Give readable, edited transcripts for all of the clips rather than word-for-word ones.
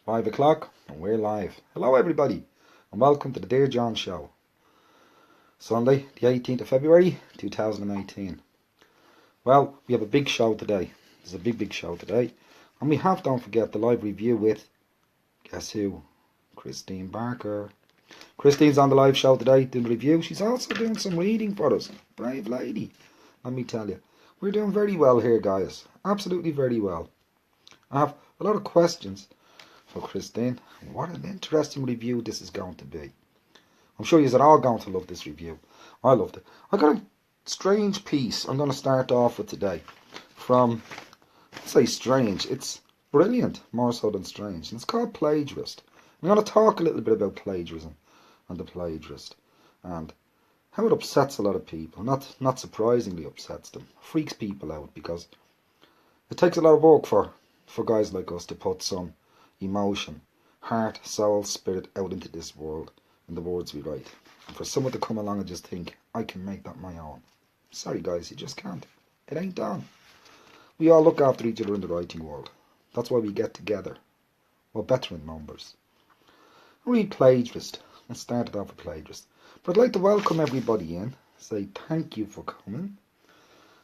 5 o'clock and we're live. Hello everybody and welcome to the Dear John Show. Sunday the 18th of February 2018. Well, we have a big show today. There's a big show today. And we have, don't forget, the live review with, guess who? Christine Barker. Christine's on the live show today doing the review. She's also doing some reading for us. Brave lady. Let me tell you. We're doing very well here, guys. Absolutely very well. I have a lot of questions for Christine. What an interesting review this is going to be. I'm sure you're all going to love this review. I loved it. I got a strange piece I'm going to start off with today. From, let's say strange, it's brilliant, more so than strange. And it's called Plagiarist. I'm going to talk a little bit about plagiarism and the plagiarist. And how it upsets a lot of people. Not surprisingly upsets them. Freaks people out because it takes a lot of work for guys like us to put some emotion, heart, soul, spirit out into this world in the words we write. And for someone to come along and just think, I can make that my own. Sorry guys, you just can't. It ain't done. We all look after each other in the writing world. That's why we get together. We're better in numbers. Read Plagiarist. Let's start it off with Plagiarist. But I'd like to welcome everybody in. Say thank you for coming.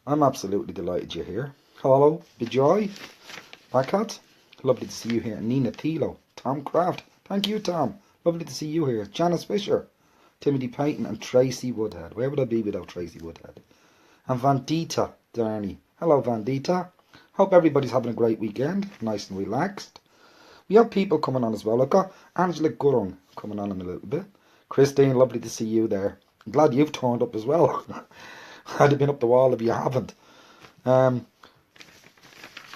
I'm absolutely delighted you're here. Hello, Bejoy, Backhat. Lovely to see you here. Nina Thilo, Tom Craft. Thank you, Tom. Lovely to see you here. Janice Fisher, Timothy Payton, and Tracy Woodhead. Where would I be without Tracy Woodhead? And Vandita Darney. Hello, Vandita. Hope everybody's having a great weekend. Nice and relaxed. We have people coming on as well. I've got Angela Gurung coming on in a little bit. Christine, lovely to see you there. I'm glad you've turned up as well. I'd have been up the wall if you haven't.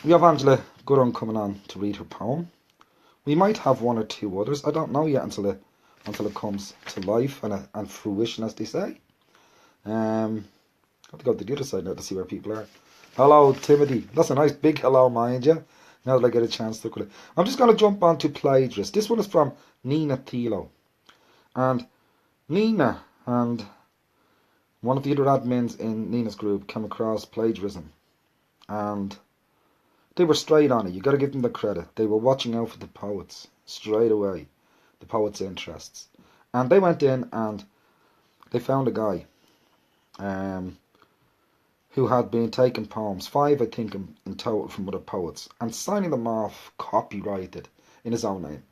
We have Angela Gurung coming on to read her poem. We might have one or two others. I don't know yet until it comes to life and fruition, as they say. I have to go to the other side now to see where people are. Hello, Timothy. That's a nice big hello, mind you. Now that I get a chance to look at it. I'm just going to jump on to Plagiarist. This one is from Nina Thilo. And Nina and one of the other admins in Nina's group came across plagiarism. And they were straight on it. You got to give them the credit. They were watching out for the poets straight away, the poets' interests. And they went in and they found a guy who had been taking poems, 5 I think in total from other poets, and signing them off copyrighted in his own name.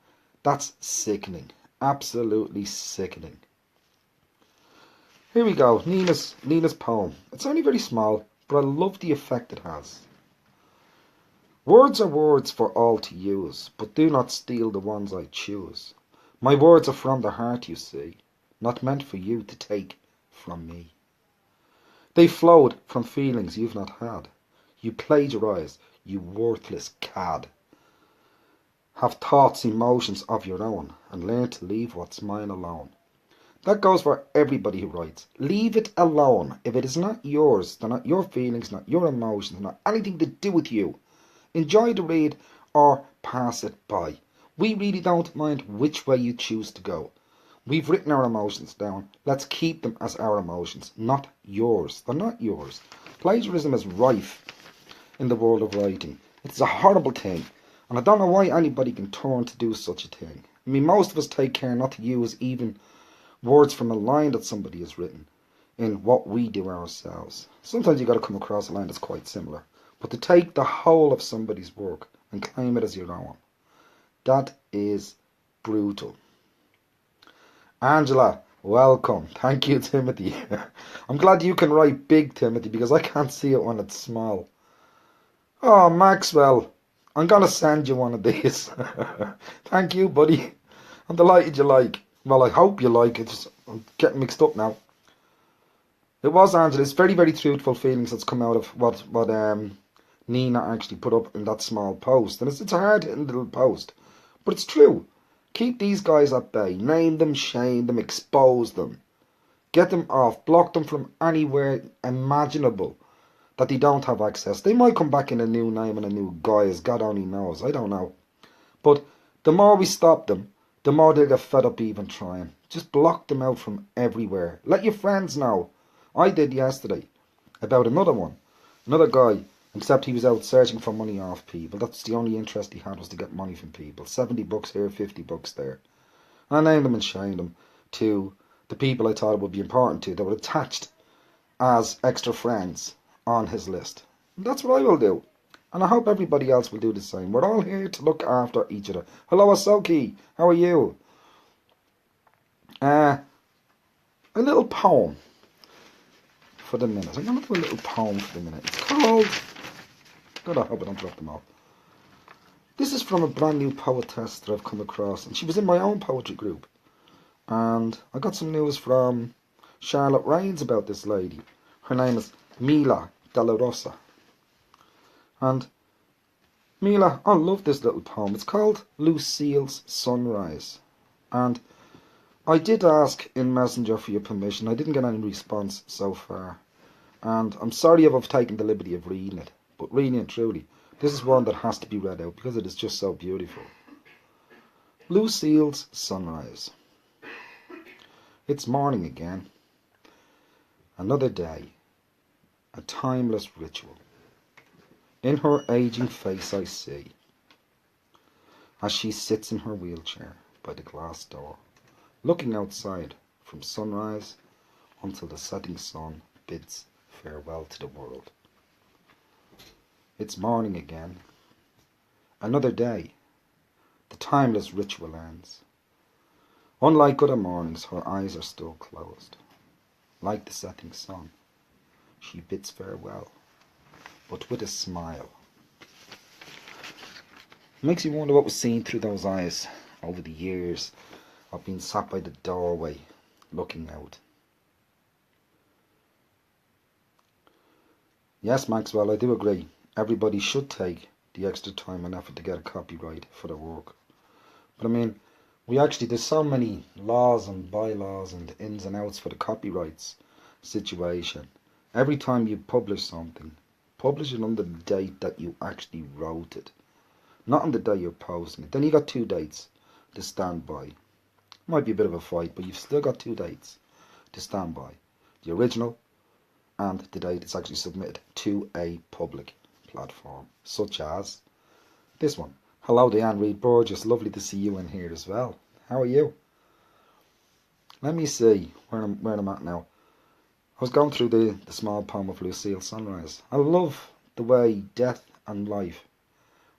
That's sickening. Absolutely sickening. Here we go. Nina's poem. It's only very small, but I love the effect it has. Words are words for all to use, but do not steal the ones I choose. My words are from the heart, you see, not meant for you to take from me. They flowed from feelings you've not had. You plagiarize, you worthless cad. Have thoughts, emotions of your own, and learn to leave what's mine alone. That goes for everybody who writes. Leave it alone. If it is not yours, they're not your feelings, not your emotions, not anything to do with you. Enjoy the read or pass it by. We really don't mind which way you choose to go. We've written our emotions down. Let's keep them as our emotions, not yours. They're not yours. Plagiarism is rife in the world of writing. It's a horrible thing. And I don't know why anybody can turn to do such a thing. I mean, most of us take care not to use even words from a line that somebody has written in what we do ourselves. Sometimes you've got to come across a line that's quite similar. But to take the whole of somebody's work and claim it as your own, that is brutal. Angela, welcome. Thank you, Timothy. I'm glad you can write big, Timothy, because I can't see it when it's small. Oh, Maxwell, I'm going to send you one of these. Thank you, buddy. I'm delighted you like. Well, I hope you like it. I'm getting mixed up now. It was Angela. It's very, very truthful feelings that's come out of what Nina actually put up in that small post. And it's a hard-hitting little post. But it's true. Keep these guys at bay. Name them, shame them, expose them. Get them off. Block them from anywhere imaginable that they don't have access. They might come back in a new name and a new guise. God only knows. I don't know. But the more we stop them, the more they'll get fed up even trying. Just block them out from everywhere. Let your friends know. I did yesterday about another one. Another guy Except he was out searching for money off people. That's the only interest he had, was to get money from people. 70 bucks here, 50 bucks there. And I named them and shamed them to the people I thought it would be important to, that were attached as extra friends on his list. And that's what I will do. And I hope everybody else will do the same. We're all here to look after each other. Hello, Asoki. How are you? A little poem for the minute. I'm going to do a little poem for the minute. It's called... God, I hope I don't drop them off. This is from a brand new poetess that I've come across. And she was in my own poetry group. And I got some news from Charlotte Rains about this lady. Her name is Mila Della Rosa. And Mila, I love this little poem. It's called Lucille's Sunrise. And I did ask in Messenger for your permission. I didn't get any response so far. And I'm sorry if I've taken the liberty of reading it. But really and truly, this is one that has to be read out because it is just so beautiful. Lucille's Sunrise. It's morning again. Another day. A timeless ritual. In her aging face I see, as she sits in her wheelchair by the glass door, looking outside from sunrise until the setting sun bids farewell to the world. It's morning again. Another day. The timeless ritual ends. Unlike other mornings, her eyes are still closed. Like the setting sun, she bids farewell, but with a smile. Makes you wonder what was seen through those eyes over the years of being sat by the doorway, looking out. Yes, Maxwell, I do agree. Everybody should take the extra time and effort to get a copyright for their work. But I mean, there's so many laws and bylaws and ins and outs for the copyrights situation. Every time you publish something, publish it on the date that you actually wrote it. Not on the day you're posting it. Then you got 2 dates to stand by. Might be a bit of a fight, but you've still got 2 dates to stand by. The original and the date it's actually submitted to a public platform, such as this one. Hello, Diane Reid Burgess. Lovely to see you in here as well. How are you? Let me see where I'm at now. I was going through the small poem of Lucille Sunrise. I love the way death and life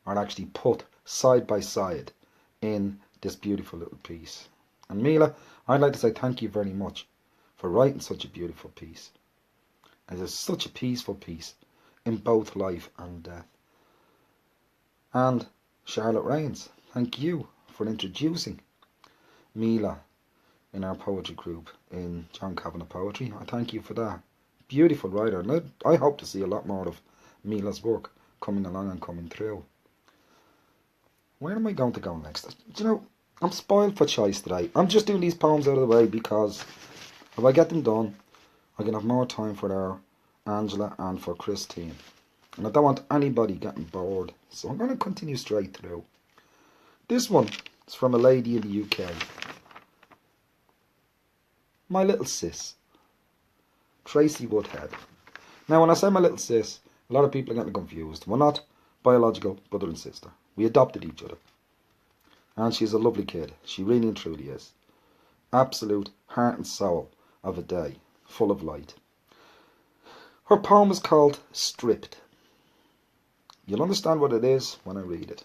are actually put side by side in this beautiful little piece. And Mila, I'd like to say thank you very much for writing such a beautiful piece. And it's such a peaceful piece in both life and death. And Charlotte Rains, thank you for introducing Mila in our poetry group in John Kavanagh Poetry. I thank you for that. Beautiful writer, and I hope to see a lot more of Mila's work coming along and coming through. Where am I going to go next? Do you know, I'm spoiled for choice today. I'm just doing these poems out of the way because if I get them done, I can have more time for our Angela and for Christine. And I don't want anybody getting bored, so I'm going to continue straight through. This one is from a lady in the UK. My little sis, Tracy Woodhead. Now, when I say my little sis, a lot of people are getting confused. We're not biological brother and sister. We adopted each other. And she's a lovely kid. She really and truly is. Absolute heart and soul of a day, full of light. Her poem is called Stripped. You'll understand what it is when I read it.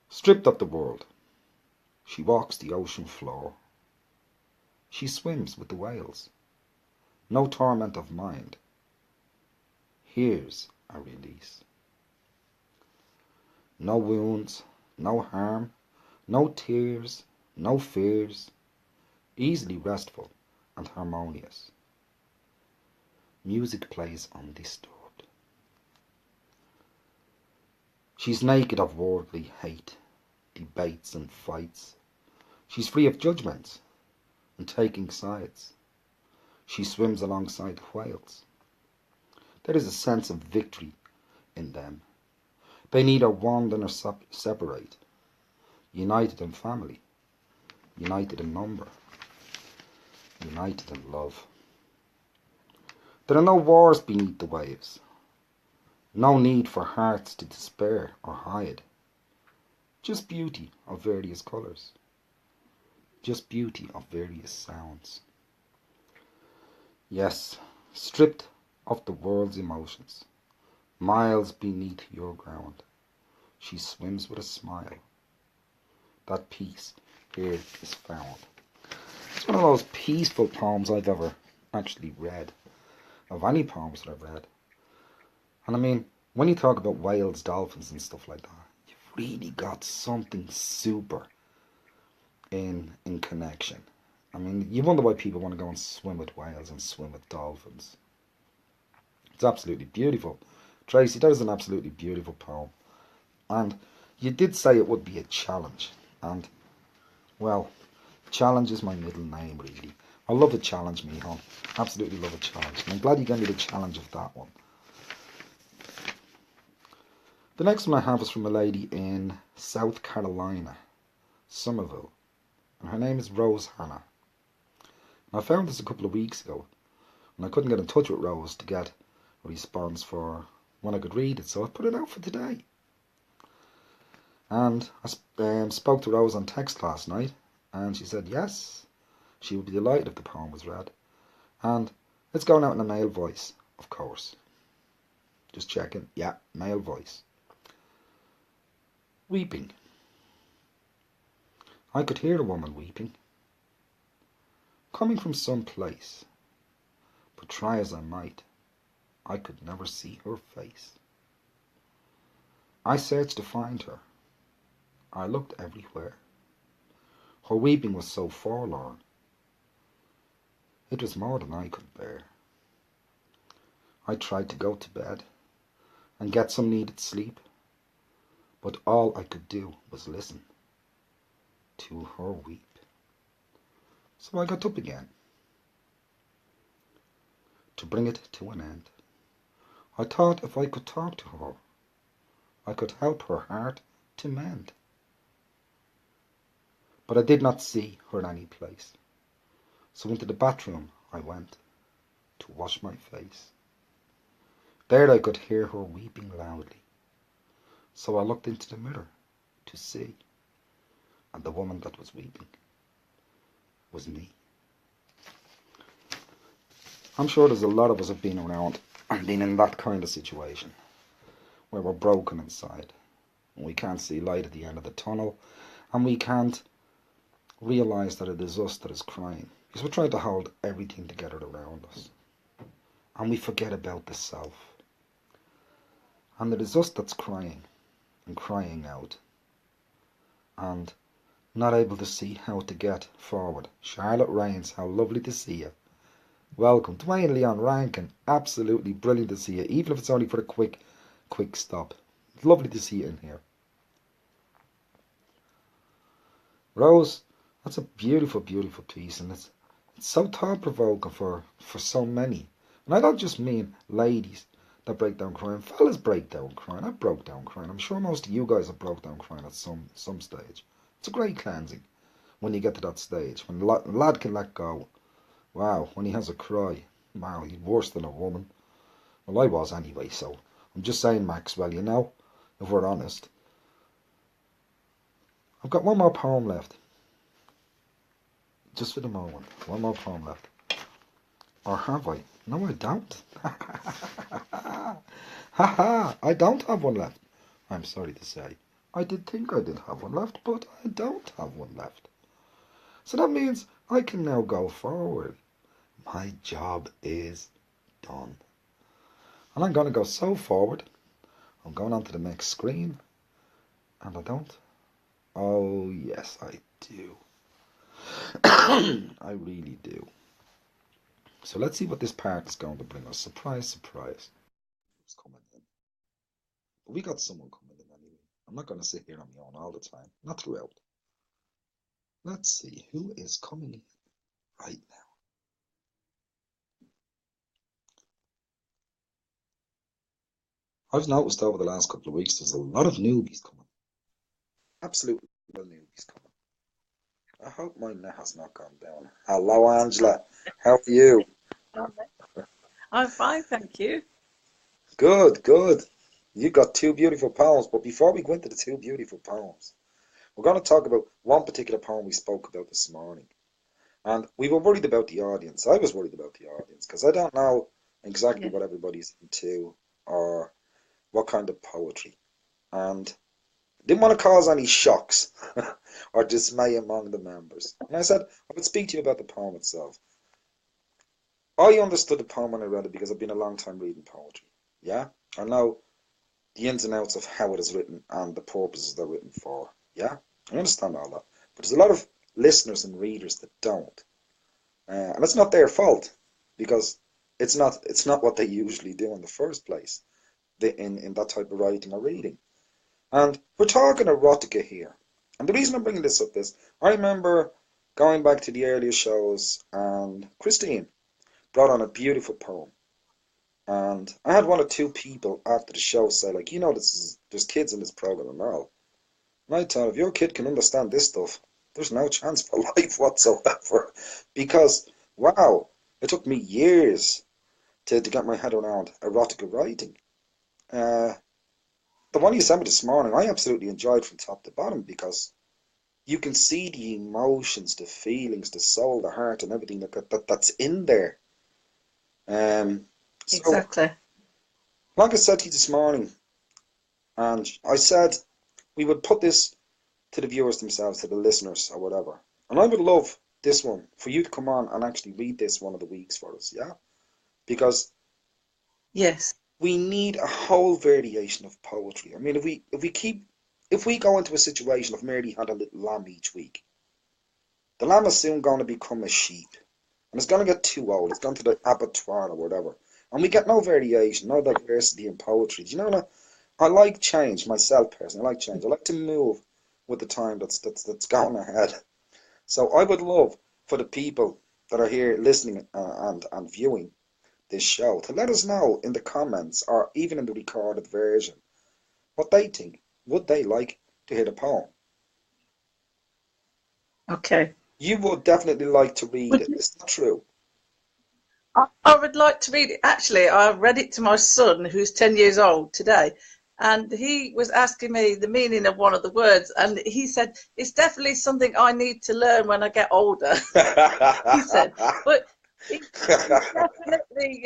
Stripped of the world, she walks the ocean floor. She swims with the whales. No torment of mind. Here's a release. No wounds, no harm, no tears, no fears. Easily restful and harmonious. Music plays undisturbed. She's naked of worldly hate, debates and fights. She's free of judgments and taking sides. She swims alongside whales. There is a sense of victory in them. They neither wand nor separate. United in family, united in number, united in love. There are no wars beneath the waves, No need for hearts to despair or hide. Just beauty of various colours. Just beauty of various sounds. Yes, stripped of the world's emotions, miles beneath your ground, she swims with a smile. That peace here is found. It's one of those peaceful poems I've ever actually read, of any poems that I've read. And I mean, when you talk about whales, dolphins, and stuff like that, you've really got something super in connection. I mean, you wonder why people want to go and swim with whales and swim with dolphins. It's absolutely beautiful. Tracy, that is an absolutely beautiful poem. And you did say it would be a challenge. And, well, challenge is my middle name, really. I love a challenge, Michal. Absolutely love a challenge. And I'm glad you gave me the challenge of that one. The next one I have is from a lady in South Carolina, Somerville. And her name is Rose Hannah. And I found this a couple of weeks ago. And I couldn't get in touch with Rose to get a response for when I could read it. So I put it out for today. And I spoke to Rose on text last night. And she said yes, she would be delighted if the poem was read. And it's going out in a male voice, of course. Just checking. Yeah, male voice. Weeping. I could hear a woman weeping, coming from some place, but try as I might, I could never see her face. I searched to find her. I looked everywhere. Her weeping was so forlorn. It was more than I could bear. I tried to go to bed and get some needed sleep, but all I could do was listen to her weep. So I got up again to bring it to an end. I thought if I could talk to her, I could help her heart to mend. But I did not see her any place, so into the bathroom I went to wash my face. There I could hear her weeping loudly, so I looked into the mirror to see, and the woman that was weeping was me. I'm sure there's a lot of us have been around and been in that kind of situation where we're broken inside and we can't see light at the end of the tunnel and we can't realise that it is us that is crying because we're trying to hold everything together around us and we forget about the self. And it is us that's crying and crying out and not able to see how to get forward. Charlotte Rains, how lovely to see you. Welcome. Dwayne Leon Rankin, absolutely brilliant to see you, even if it's only for a quick stop. It's lovely to see you in here. Rose, that's a beautiful, beautiful piece, and it's so thought-provoking for so many. And I don't just mean ladies that break down crying. Fellas break down crying. I broke down crying. I'm sure most of you guys have broke down crying at some stage. It's a great cleansing when you get to that stage, when the lad can let go. Wow, when he has a cry, wow, he's worse than a woman. Well, I was anyway, so I'm just saying, Maxwell, you know, if we're honest. I've got one more poem left. Just for the moment, one more poem left. Or have I? No, I don't. Haha, I don't have one left. I'm sorry to say. I did think I did have one left, but I don't have one left. So that means I can now go forward. My job is done. And I'm going to go so forward. I'm going on to the next screen. And I don't. Oh, yes, I do. I really do. So let's see what this part is going to bring us. Surprise, surprise. Who's coming in? We got someone coming in anyway. I'm not going to sit here on my own all the time. Not throughout. Let's see who is coming in right now. I've noticed over the last couple of weeks there's a lot of newbies coming. Absolutely no newbies coming. I hope my net has not gone down. Hello, Angela. How are you? I'm fine, thank you. Good, good. You got two beautiful poems, but before we go into the two beautiful poems, we're going to talk about one particular poem we spoke about this morning. And we were worried about the audience. I was worried about the audience because I don't know exactly Yeah. what everybody's into or what kind of poetry. And didn't want to cause any shocks or dismay among the members. And I said I would speak to you about the poem itself. I understood the poem when I read it because I've been a long time reading poetry. Yeah? I know the ins and outs of how it is written and the purposes they're written for. Yeah? I understand all that. But there's a lot of listeners and readers that don't. And it's not their fault because it's not what they usually do in the first place in that type of writing or reading. And we're talking erotica here. And the reason I'm bringing this up is I remember going back to the earlier shows and Christine brought on a beautiful poem. And I had one or two people after the show say, like, there's kids in this program and all. And I told them, if your kid can understand this stuff, there's no chance for life whatsoever. Because, wow, it took me years to get my head around erotica writing. Uh, the one you sent me this morning, I absolutely enjoyed from top to bottom because you can see the emotions, the feelings, the soul, the heart, and everything that's in there. Um, so, Exactly. like I said to you this morning, and I said we would put this to the viewers themselves, to the listeners or whatever. And I would love this one for you to come on and actually read this one of the weeks for us, yeah? Because Yes. we need a whole variation of poetry. I mean, if we go into a situation of merely had a little lamb each week, the lamb is soon going to become a sheep, and it's going to get too old. It's gone to the abattoir or whatever, and we get no variation, no diversity in poetry. Do you know what? I like change myself personally. I like change. I like to move with the time that's going ahead. So I would love for the people that are here listening and viewing this show to let us know in the comments or even in the recorded version what they think. Would they like to hear the poem? Okay. You would definitely like to read Would it. you, Is that true? I would like to read it. Actually, I read it to my son, who's 10 years old today, and he was asking me the meaning of one of the words, and he said, it's definitely something I need to learn when I get older, he said. But he definitely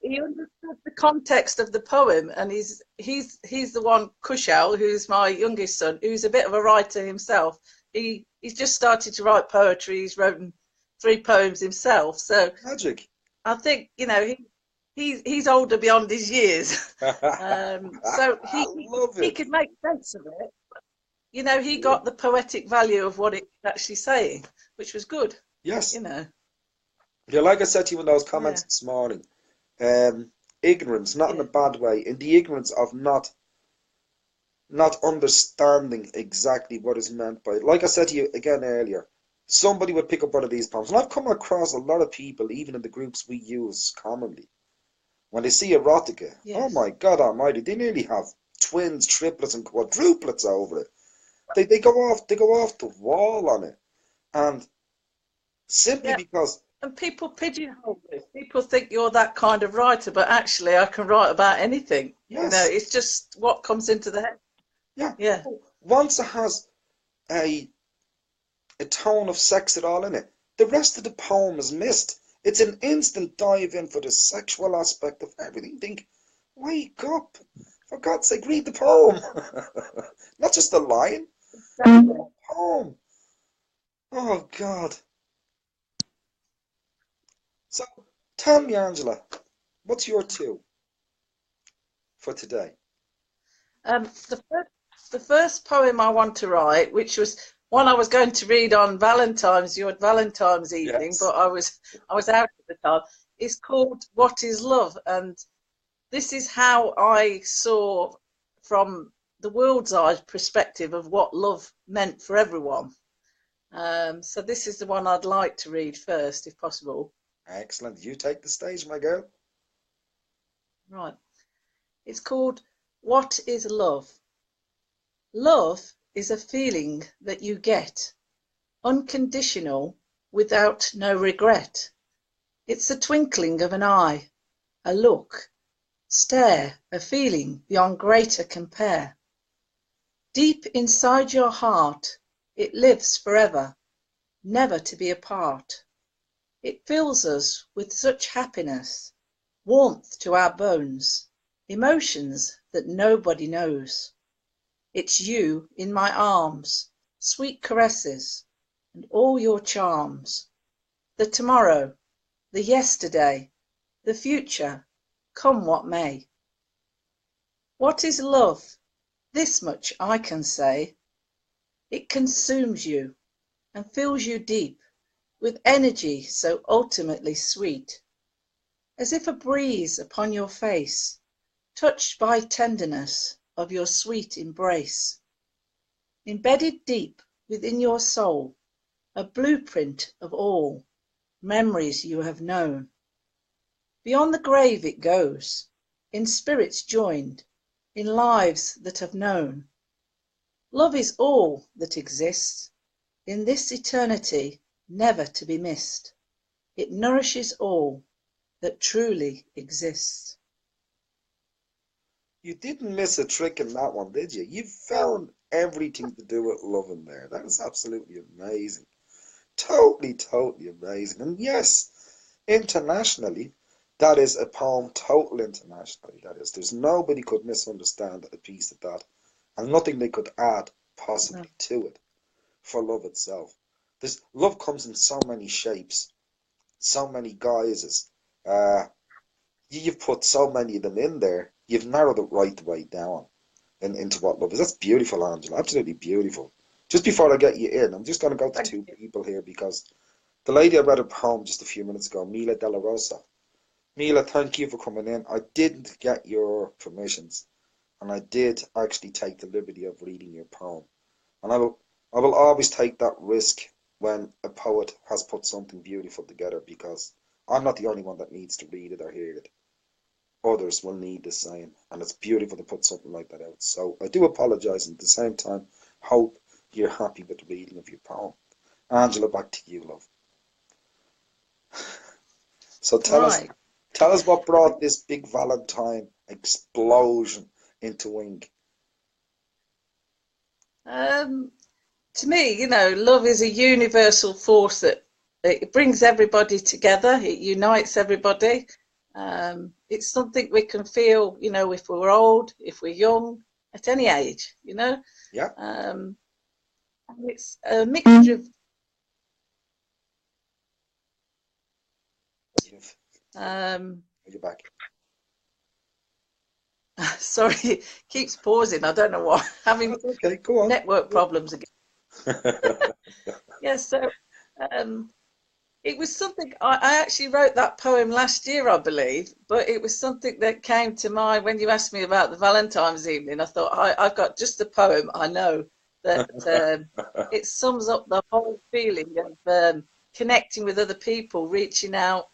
he understood the context of the poem, and he's the one, Kushal, who's my youngest son, who's a bit of a writer himself. He's just started to write poetry. He's written 3 poems himself, so Magic. I think he's older beyond his years. So I love he it. could make sense of it. He got the poetic value of what it's actually saying, which was good. Yes. You know, Yeah, like I said to you in those comments yeah, this morning, ignorance, not in a yeah, bad way, in the ignorance of not understanding exactly what is meant by it. Like I said to you again earlier, somebody would pick up one of these poems, and I've come across a lot of people, even in the groups we use commonly, when they see erotica, oh yes, my God Almighty, they nearly have twins, triplets, and quadruplets over it. They go off the wall on it, and simply yeah. because And people pigeonhole it. People think you're that kind of writer, but actually, I can write about anything. yes, It's just what comes into the head. yeah, Yeah, once it has a a tone of sex at all in it. The rest of the poem is missed. It's an instant dive in for the sexual aspect of everything. Think, wake up. For God's sake, read the poem. Not just the line, exactly. the poem. Oh, God. So, tell me, Angela, what's your two for today? Um, the first, the first poem I want to write, which was one I was going to read on your Valentine's evening, Yes. but I was out at the time, is called "What Is Love," and this is how I saw from the world's eye perspective of what love meant for everyone. So this is the one I'd like to read first, if possible. Excellent. You take the stage, my girl. Right. It's called "What Is Love." Love is a feeling that you get, unconditional, without no regret. It's the twinkling of an eye, a look, Stare, a feeling beyond greater compare. Deep inside your heart, it lives forever, never to be apart. It fills us with such happiness, warmth to our bones, emotions that nobody knows. It's you in my arms, sweet caresses, and all your charms. The tomorrow, the yesterday, the future, come what may. What is love? This much I can say. It consumes you and fills you deep with energy so ultimately sweet, as if a breeze upon your face, touched by tenderness of your sweet embrace. Embedded deep within your soul, a blueprint of all memories you have known. Beyond the grave it goes, in spirits joined, in lives that have known. Love is all that exists in this eternity, never to be missed. It nourishes all that truly exists. You didn't miss a trick in that one, did you? You found everything to do with love in there. That is absolutely amazing. Totally, totally amazing. And yes, internationally, that is a poem total internationally. That is, there's nobody could misunderstand a piece of that, and nothing they could add No. possibly to it for love itself. This love comes in so many shapes, so many guises. You've put so many of them in there. You've narrowed it right the way down into what love is. That's beautiful, Angela. Absolutely beautiful. Just before I get you in, I'm just going to go to Thank two you. people here because the lady I read her poem just a few minutes ago, Mila Della Rosa. Mila, thank you for coming in. I didn't get your permissions, and I did actually take the liberty of reading your poem. And I will always take that risk when a poet has put something beautiful together because I'm not the only one that needs to read it or hear it. Others will need the same, and it's beautiful to put something like that out. So I do apologise, and at the same time, hope you're happy with the reading of your poem. Angela, back to you, love. So Right. tell us what brought this big Valentine explosion into ink. To me, love is a universal force that it brings everybody together. It unites everybody. It's something we can feel, if we're old, if we're young, at any age. Yeah, And it's a mixture of you've, um, you're back. sorry, it keeps pausing. I don't know why. Having That's okay. Go on. network problems again. Yes, so um, it was something I actually wrote that poem last year, I believe, but it was something that came to mind when you asked me about the Valentine's evening. I thought I've got just a poem I know that it sums up the whole feeling of connecting with other people, reaching out,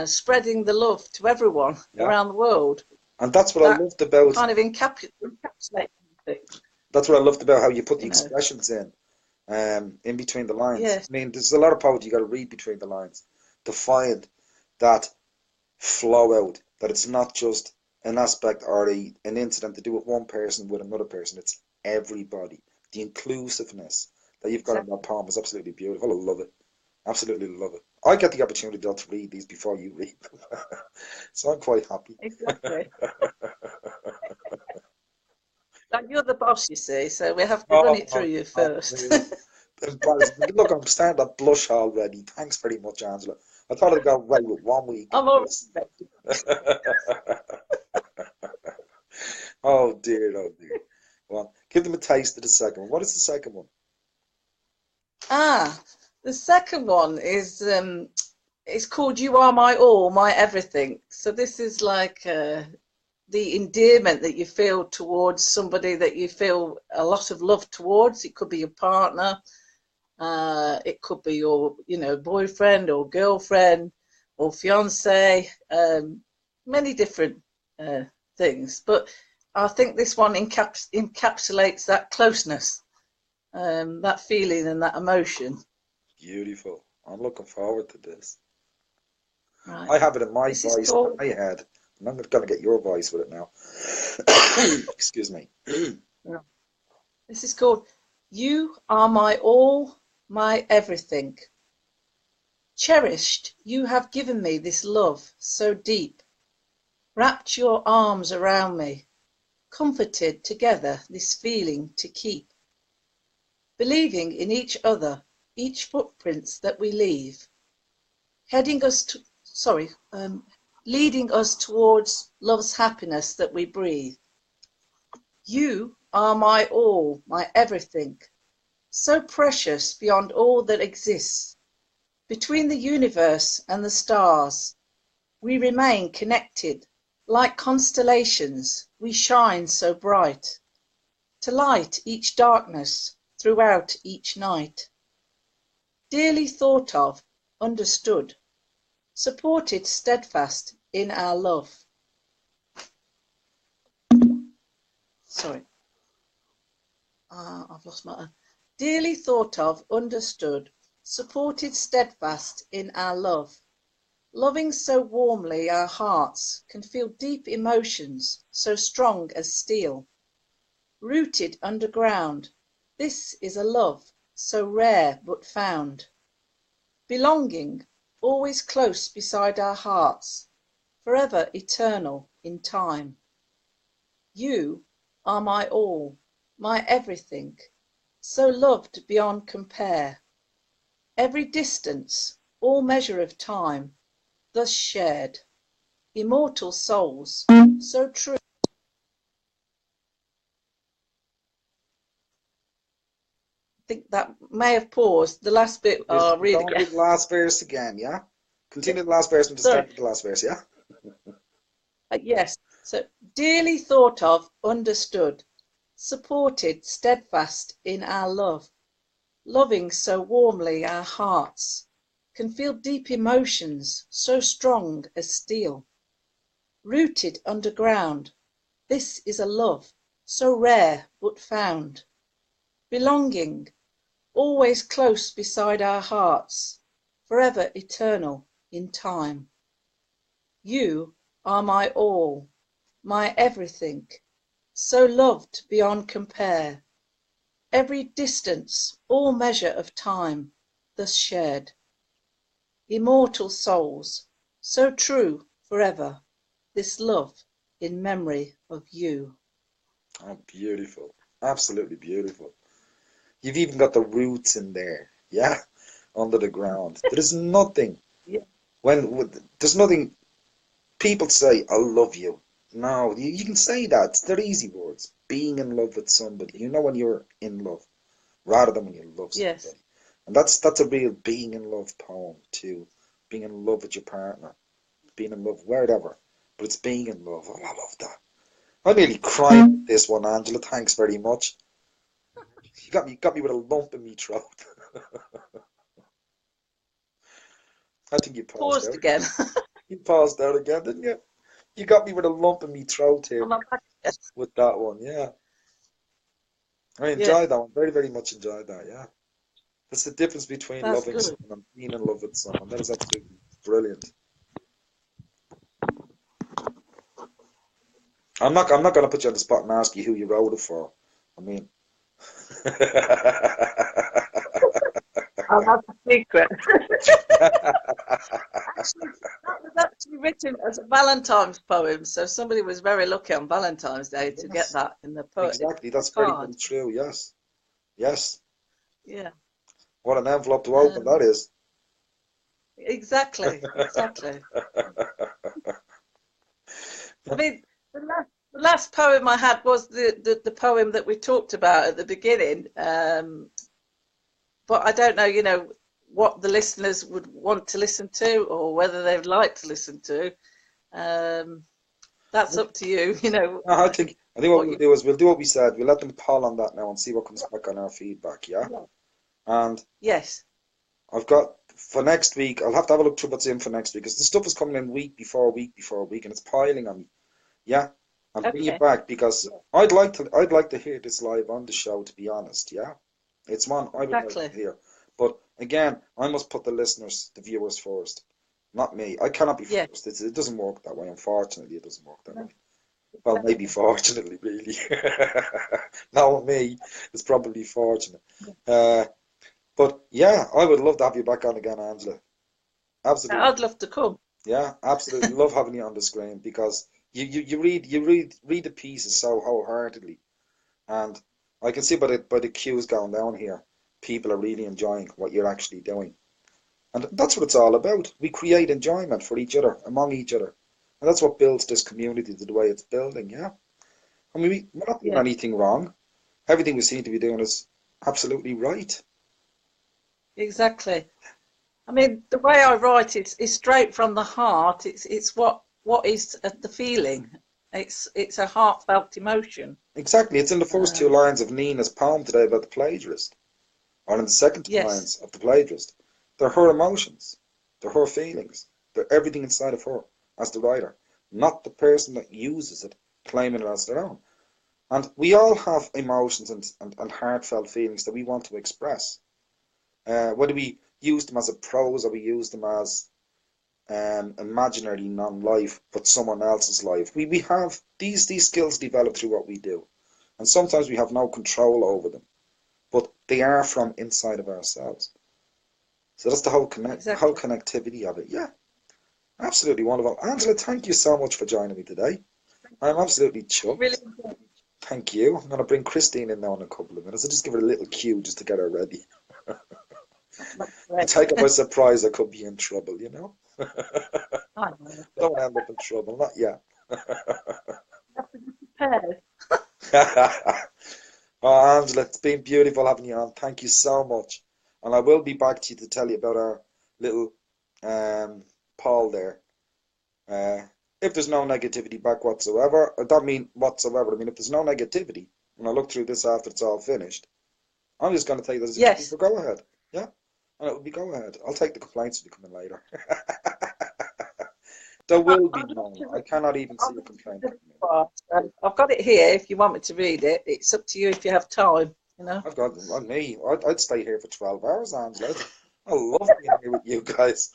spreading the love to everyone Yeah, around the world. and that's what I That loved about. kind of encapsulates things, That's what I loved about how you put the you know. expressions in between the lines. Yes, I mean, there's a lot of poetry you got to read between the lines to find that flow out. That it's not just an aspect or an incident to do with one person with another person. It's everybody. The inclusiveness that you've got in that exactly. poem is absolutely beautiful. I love it. Absolutely love it. I get the opportunity to read these before you read them, so I'm quite happy. Exactly. Like you're the boss, you see, so we have to run it through Oh, you oh, first. man. Embarrassing. Look, I'm starting to blush already. Thanks very much, Angela. I thought I'd go right with 1 week of I'm all this. Oh dear, oh dear. Well, give them a taste of the second one. What is the second one? the second one is it's called "You Are My All, My Everything." So this is like the endearment that you feel towards somebody that you feel a lot of love towards. It could be your partner, it could be your, boyfriend or girlfriend or fiance, many different uh, things. But I think this one encapsulates that closeness, that feeling and that emotion. Beautiful. I'm looking forward to this. Right. I have it in my This is voice, in called my head, And I'm going to get your voice with it now. Excuse me. No. This is called You Are My All, My Everything. Cherished, you have given me this love so deep, wrapped your arms around me, comforted together this feeling to keep. Believing in each other, each footprints that we leave, leading us towards love's happiness that we breathe. You are my all, my everything, so precious beyond all that exists. Between the universe and the stars, we remain connected. Like constellations, we shine so bright, to light each darkness throughout each night. Dearly thought of, understood, supported steadfast in our love. Sorry. I've lost my... Dearly thought of, understood, supported steadfast in our love. Loving so warmly our hearts can feel deep emotions so strong as steel. Rooted underground, this is a love so rare but found. Belonging, always close beside our hearts, forever eternal in time. You are my all, my everything, so loved beyond compare. Every distance, all measure of time, thus shared. Immortal souls, so true. I think that may have paused. The last bit, I'll read Don't again. read the last verse again, yeah? Continue the last verse and just start with the last verse, yeah? Yes, so dearly thought of, understood, supported steadfast in our love, loving so warmly our hearts can feel deep emotions so strong as steel. Rooted underground, this is a love so rare but found. Belonging, always close beside our hearts, forever eternal in time. You are my all, my everything, so loved beyond compare. Every distance, all measure of time, thus shared. Immortal souls, so true forever, this love in memory of you. Oh, beautiful. Absolutely beautiful. You've even got the roots in there, yeah? Under the ground. There's nothing, Yeah. there's nothing, people say, I love you. No, you can say that. They're easy words. Being in love with somebody. You know when you're in love, rather than when you love Yes. somebody. And that's a real being in love poem too. Being in love with your partner. Being in love wherever. But it's being in love. Oh, I love that. I nearly cried with this one, Angela. Thanks very much. You got me with a lump in my throat. I think you paused Paused out again. again. You paused out again, didn't you? You got me with a lump in my throat here I'm back. with that one, yeah. I Yeah, enjoyed that one. Very, very much enjoyed that, yeah. That's the difference between that's loving good. someone and being in love with someone. That is absolutely brilliant. I'm not gonna put you on the spot and ask you who you wrote it for. I mean I'll have a secret. Actually, that was actually written as a Valentine's poem, so somebody was very lucky on Valentine's Day to get Yes, that in the exactly. That's very, very card. true, yes. Yes. Yeah, What an envelope to open um, that is. exactly, exactly. I mean, the last poem I had was the poem that we talked about at the beginning, but I don't know, what the listeners would want to listen to or whether they'd like to listen to. Um, that's up to you, No, I think what what we'll you. do is we'll do what we said. We'll let them poll on that now and see what comes back on our feedback, yeah? And Yes. I've got for next week, I'll have to have a look through what's in for next week because the stuff is coming in week before week before week and it's piling on me. Yeah? I'll bring you Okay. back because I'd like to hear this live on the show, to be honest, yeah? It's one I would like to Exactly. hear. But again, I must put the listeners, the viewers first. not me. I cannot be Yeah. forced. It doesn't work that way. Unfortunately, it doesn't work that No, way. Well, maybe exactly. fortunately, really. Not me. It's probably fortunate. Yeah. Uh, but yeah, I would love to have you back on again, Angela. Absolutely. I'd love to come. Yeah, absolutely. Love having you on the screen because you read the pieces so wholeheartedly, and I can see by the cues going down here, people are really enjoying what you're actually doing. And that's what it's all about. We create enjoyment for each other, among each other. And that's what builds this community to the way it's building, yeah? I mean, we're not doing Yeah, anything wrong. Everything we seem to be doing is absolutely right. exactly. I mean, the way I write is straight from the heart. It's what is the feeling. It's a heartfelt emotion. Exactly. It's in the first two Um, lines of Nina's poem today about the plagiarist, or in the second two yes, lines of the plagiarist. They're her emotions, they're her feelings, they're everything inside of her as the writer, not the person that uses it, claiming it as their own. And we all have emotions and heartfelt feelings that we want to express. Whether we use them as a prose or we use them as imaginary non-life, but someone else's life. We have these skills developed through what we do. And sometimes we have no control over them, but they are from inside of ourselves. So that's the whole exactly. connectivity of it. Yeah, absolutely wonderful. Angela, thank you so much for joining me today. I'm absolutely Really chuffed. enjoyed Thank you. I'm going to bring Christine in now in a couple of minutes. I'll just give her a little cue just to get her ready. it. That's To great. take her by surprise, I could be in trouble, you know? I know. I don't want to end up in trouble, not yet. You have to be prepared. Oh, Angela, it's been beautiful having you on. Thank you so much. And I will be back to you to tell you about our little um, Paul there. Uh, if there's no negativity back whatsoever, I don't mean whatsoever. I mean, if there's no negativity, when I look through this after it's all finished, I'm just going to take that as a case Yes. for go ahead. Yeah? And it will be go ahead. I'll take the complaints if you come in later. There will be I'd love none. to I read. cannot even I'd see love a to read complaint this coming in. part. I've got it here if you want me to read it. It's up to you if you have time, you know. I've got on me. I'd stay here for 12 hours, Angela. I love being here with you guys.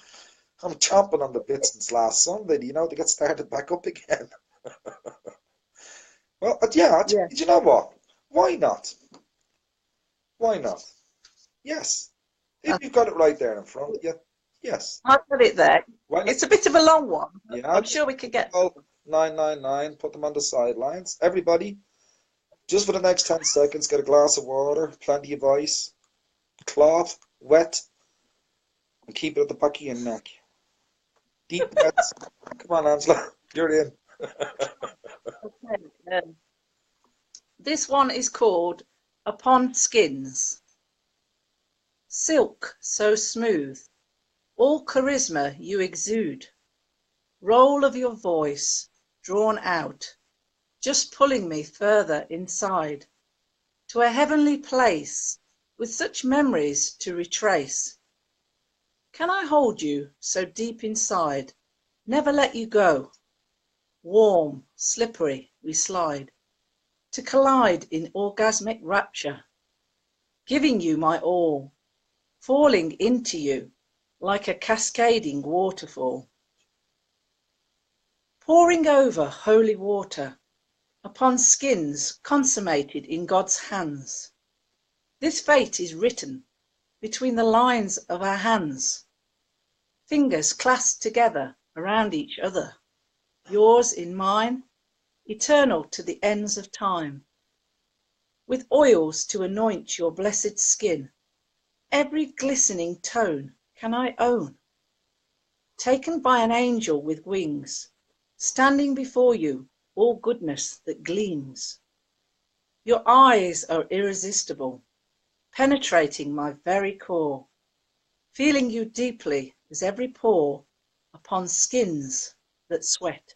I'm chomping on the bit since last Sunday, to get started back up again. Well, yeah, Yeah. do you know what? Why not? Why not? Yes. If Uh, you've got it right there in front of you, yes. I've got it there. Why not? It's a bit of a long one, but Yeah, I'm just sure we could put them get all through. 999, put them on the sidelines. Everybody, just for the next 10 seconds, get a glass of water, plenty of ice, cloth, wet, and keep it at the back of your neck. Deep breaths. Come on, Angela, you're in. Okay. This one is called Upon Skins. Silk so smooth, all charisma you exude. Roll of your voice, drawn out, just pulling me further inside, to a heavenly place, with such memories to retrace. Can I hold you so deep inside, never let you go? Warm, slippery, we slide, to collide in orgasmic rapture, giving you my all, falling into you like a cascading waterfall. Pouring over holy water upon skins consummated in God's hands. This fate is written between the lines of our hands, fingers clasped together around each other, yours in mine, eternal to the ends of time. With oils to anoint your blessed skin, every glistening tone can I own. Taken by an angel with wings, standing before you, all goodness that gleams. Your eyes are irresistible, penetrating my very core, feeling you deeply as every pore upon skins that sweat.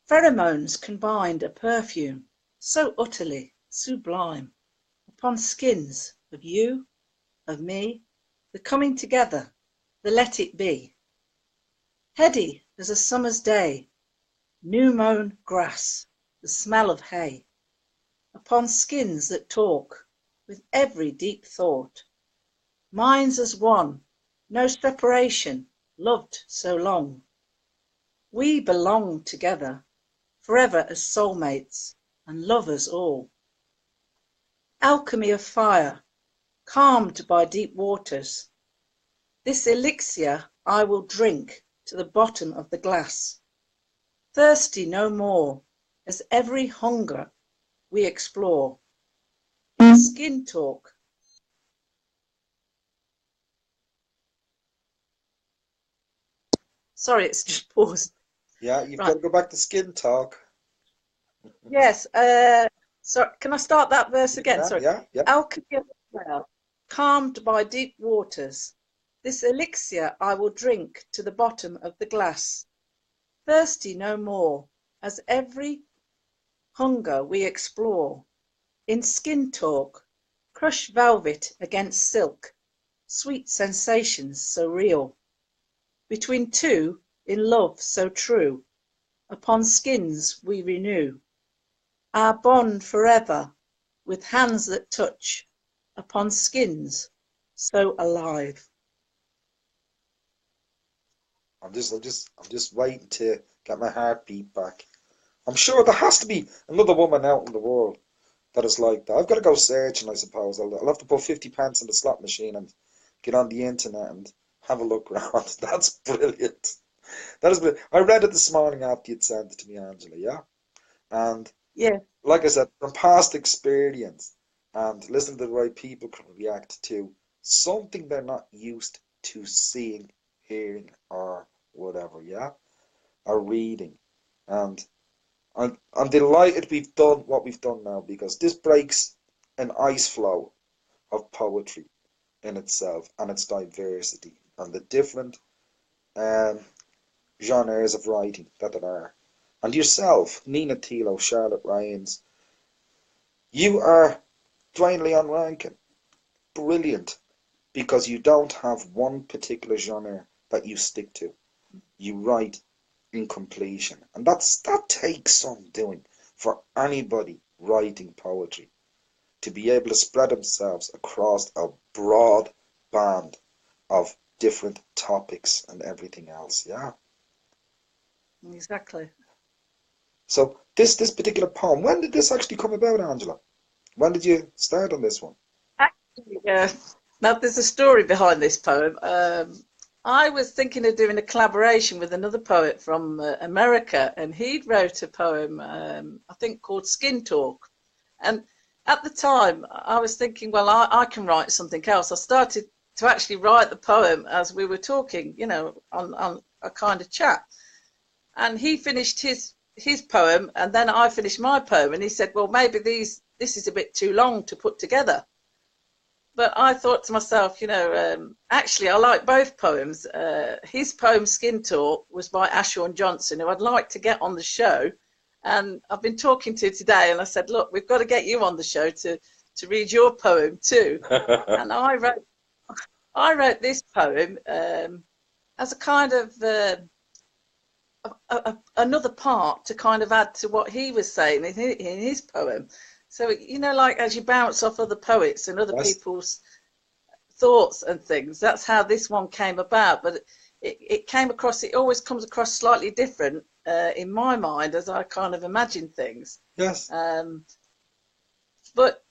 Pheromones combined a perfume so utterly sublime upon skins of you, of me, the coming together, the let it be. Heady as a summer's day, new mown grass, the smell of hay, upon skins that talk with every deep thought, minds as one, no separation, loved so long. We belong together, forever as soulmates and lovers all. Alchemy of fire, calmed by deep waters. This elixir I will drink to the bottom of the glass. Thirsty no more, as every hunger we explore. Skin talk. Sorry, it's just paused. Yeah, you've Right. got to go back to skin talk. Yes. So can I start that verse again? Yeah, Sorry. yeah. Alchemy of fire, calmed by deep waters. This elixir I will drink to the bottom of the glass. Thirsty no more, as every hunger we explore. In skin talk, crush velvet against silk, sweet sensations so real. Between two, in love so true, upon skins we renew. Our bond forever, with hands that touch, upon skins so alive. I'm just waiting to get my heartbeat back. I'm sure there has to be another woman out in the world that is like that. I've got to go searching, I suppose. I'll have to put 50 pence in the slot machine and get on the internet and have a look around. That's brilliant. That is brilliant. I read it this morning after you'd sent it to me, Angela, yeah? And Yeah, like I said, from past experience and listening to the right people can react to something they're not used to seeing, hearing, or whatever, yeah? Or reading. And I'm delighted we've done what we've done now because this breaks an ice flow of poetry in itself and its diversity and the different um, genres of writing that there are. And yourself, Nina Tilo, Charlotte Ryans, you are Dwayne Leon Rankin. Brilliant. Because you don't have one particular genre that you stick to. You write in completion. And that takes some doing for anybody writing poetry to be able to spread themselves across a broad band of different topics and everything else. Yeah. exactly. So this particular poem, when did this actually come about, Angela? When did you start on this one? Actually, now there's a story behind this poem. I was thinking of doing a collaboration with another poet from America, and he'd wrote a poem, I think called Skin Talk. And at the time, I was thinking, well, I can write something else. I started to actually write the poem as we were talking, on a kind of chat. And he finished his poem, and then I finished my poem, and he said, well, maybe this is a bit too long to put together. But I thought to myself, actually, I like both poems. His poem, Skin Talk, was by Ashawn Johnson, who I'd like to get on the show. And I've been talking to today, and I said, look, we've got to get you on the show to read your poem too. And I wrote this poem as a kind of another part to kind of add to what he was saying in his poem. So, like as you bounce off other poets and other Yes. people's thoughts and things, that's how this one came about. But it came across, it always comes across slightly different in my mind as I kind of imagine things. Yes. But,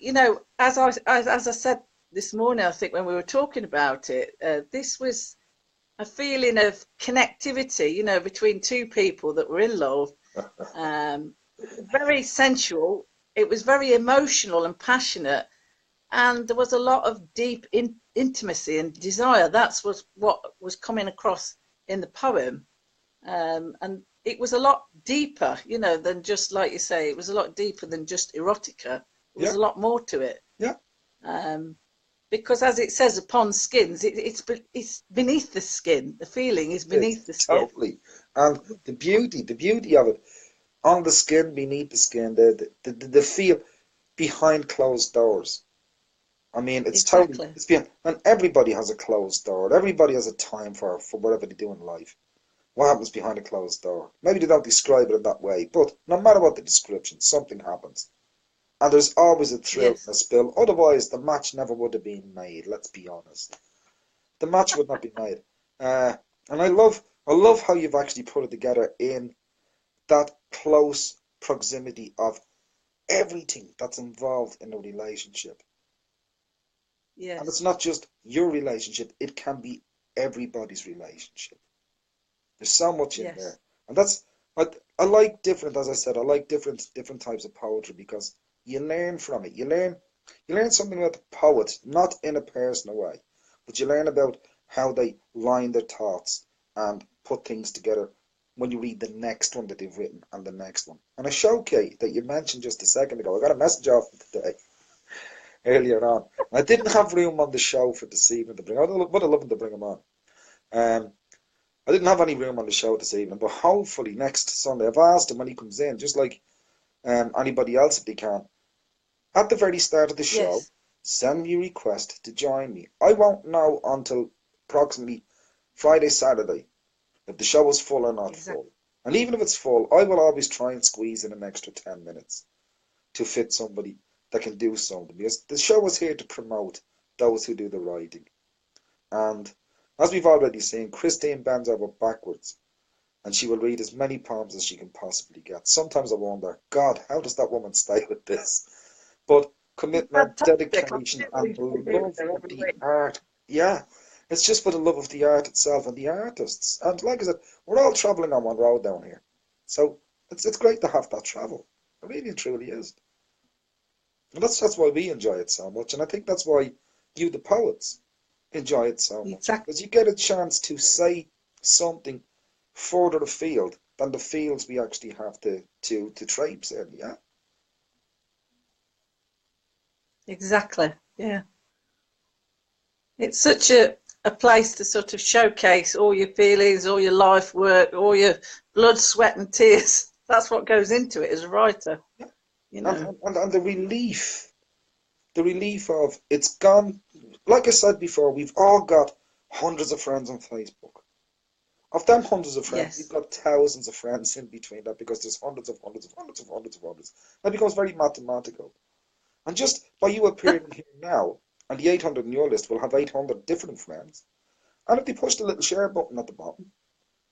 as I said this morning, I think when we were talking about it, this was a feeling of connectivity, between two people that were in love. Very sensual. It was very emotional and passionate, and there was a lot of deep intimacy and desire. That's what was coming across in the poem, and it was a lot deeper, than just, like you say, it was a lot deeper than just erotica. There was a lot more to it. Yeah. Because as it says, upon skins, it's beneath the skin. The feeling is beneath the skin. Totally. And the beauty of it, on the skin, beneath the skin, the feel behind closed doors. I mean, it's Exactly. totally, it's beyond, and everybody has a closed door. Everybody has a time for whatever they do in life. What happens behind a closed door? Maybe they don't describe it in that way, but no matter what the description, something happens. And there's always a thrill Yes. and a spill. Otherwise, the match never would have been made, let's be honest. The match would not be made. And I love how you've actually put it together in that close proximity of everything that's involved in a relationship. And it's Yes, not just your relationship, it can be everybody's relationship. There's so much in there. yes, And I like different, as I said, I like different types of poetry because you learn from it. You learn something about the poet, not in a personal way, but you learn about how they line their thoughts and put things together when you read the next one that they've written and the next one. And a showcase that you mentioned just a second ago, I got a message off them today earlier on. I didn't have room on the show for this evening to bring. I would have loved to bring him on. Um, I didn't have any room on the show this evening, but hopefully next Sunday, I've asked him when he comes in, just like anybody else if they can, at the very start of the show, yes, send me a request to join me. I won't know until approximately Friday, Saturday if the show is full or not exactly. full. And even if it's full, I will always try and squeeze in an extra 10 minutes to fit somebody that can do something because the show is here to promote those who do the writing. And as we've already seen, Christine bends over backwards and she will read as many poems as she can possibly get. Sometimes I wonder, God, how does that woman stay with this? But It's commitment, fantastic. I dedication, and really the agree with love her of every the week. art. Yeah, it's just for the love of the art itself and the artists. And like I said, we're all travelling on one road down here. So it's great to have that travel. It really and truly is. And that's why we enjoy it so much. And I think that's why you, the poets, enjoy it so much. Exactly. Because you get a chance to say something further afield than the fields we actually have to traipse in, yeah? Exactly. Yeah. It's such a place to sort of showcase all your feelings, all your life work, all your blood, sweat, and tears. That's what goes into it as a writer, Yeah. you And, know. and the relief of it's gone. Like I said before, we've all got hundreds of friends on Facebook. Of them hundreds of friends, we've Yes. got thousands of friends in between that because there's hundreds of hundreds of hundreds of hundreds of hundreds. That becomes very mathematical. And just by you appearing here now, and the 800 in your list will have 800 different friends. And if they push the little share button at the bottom,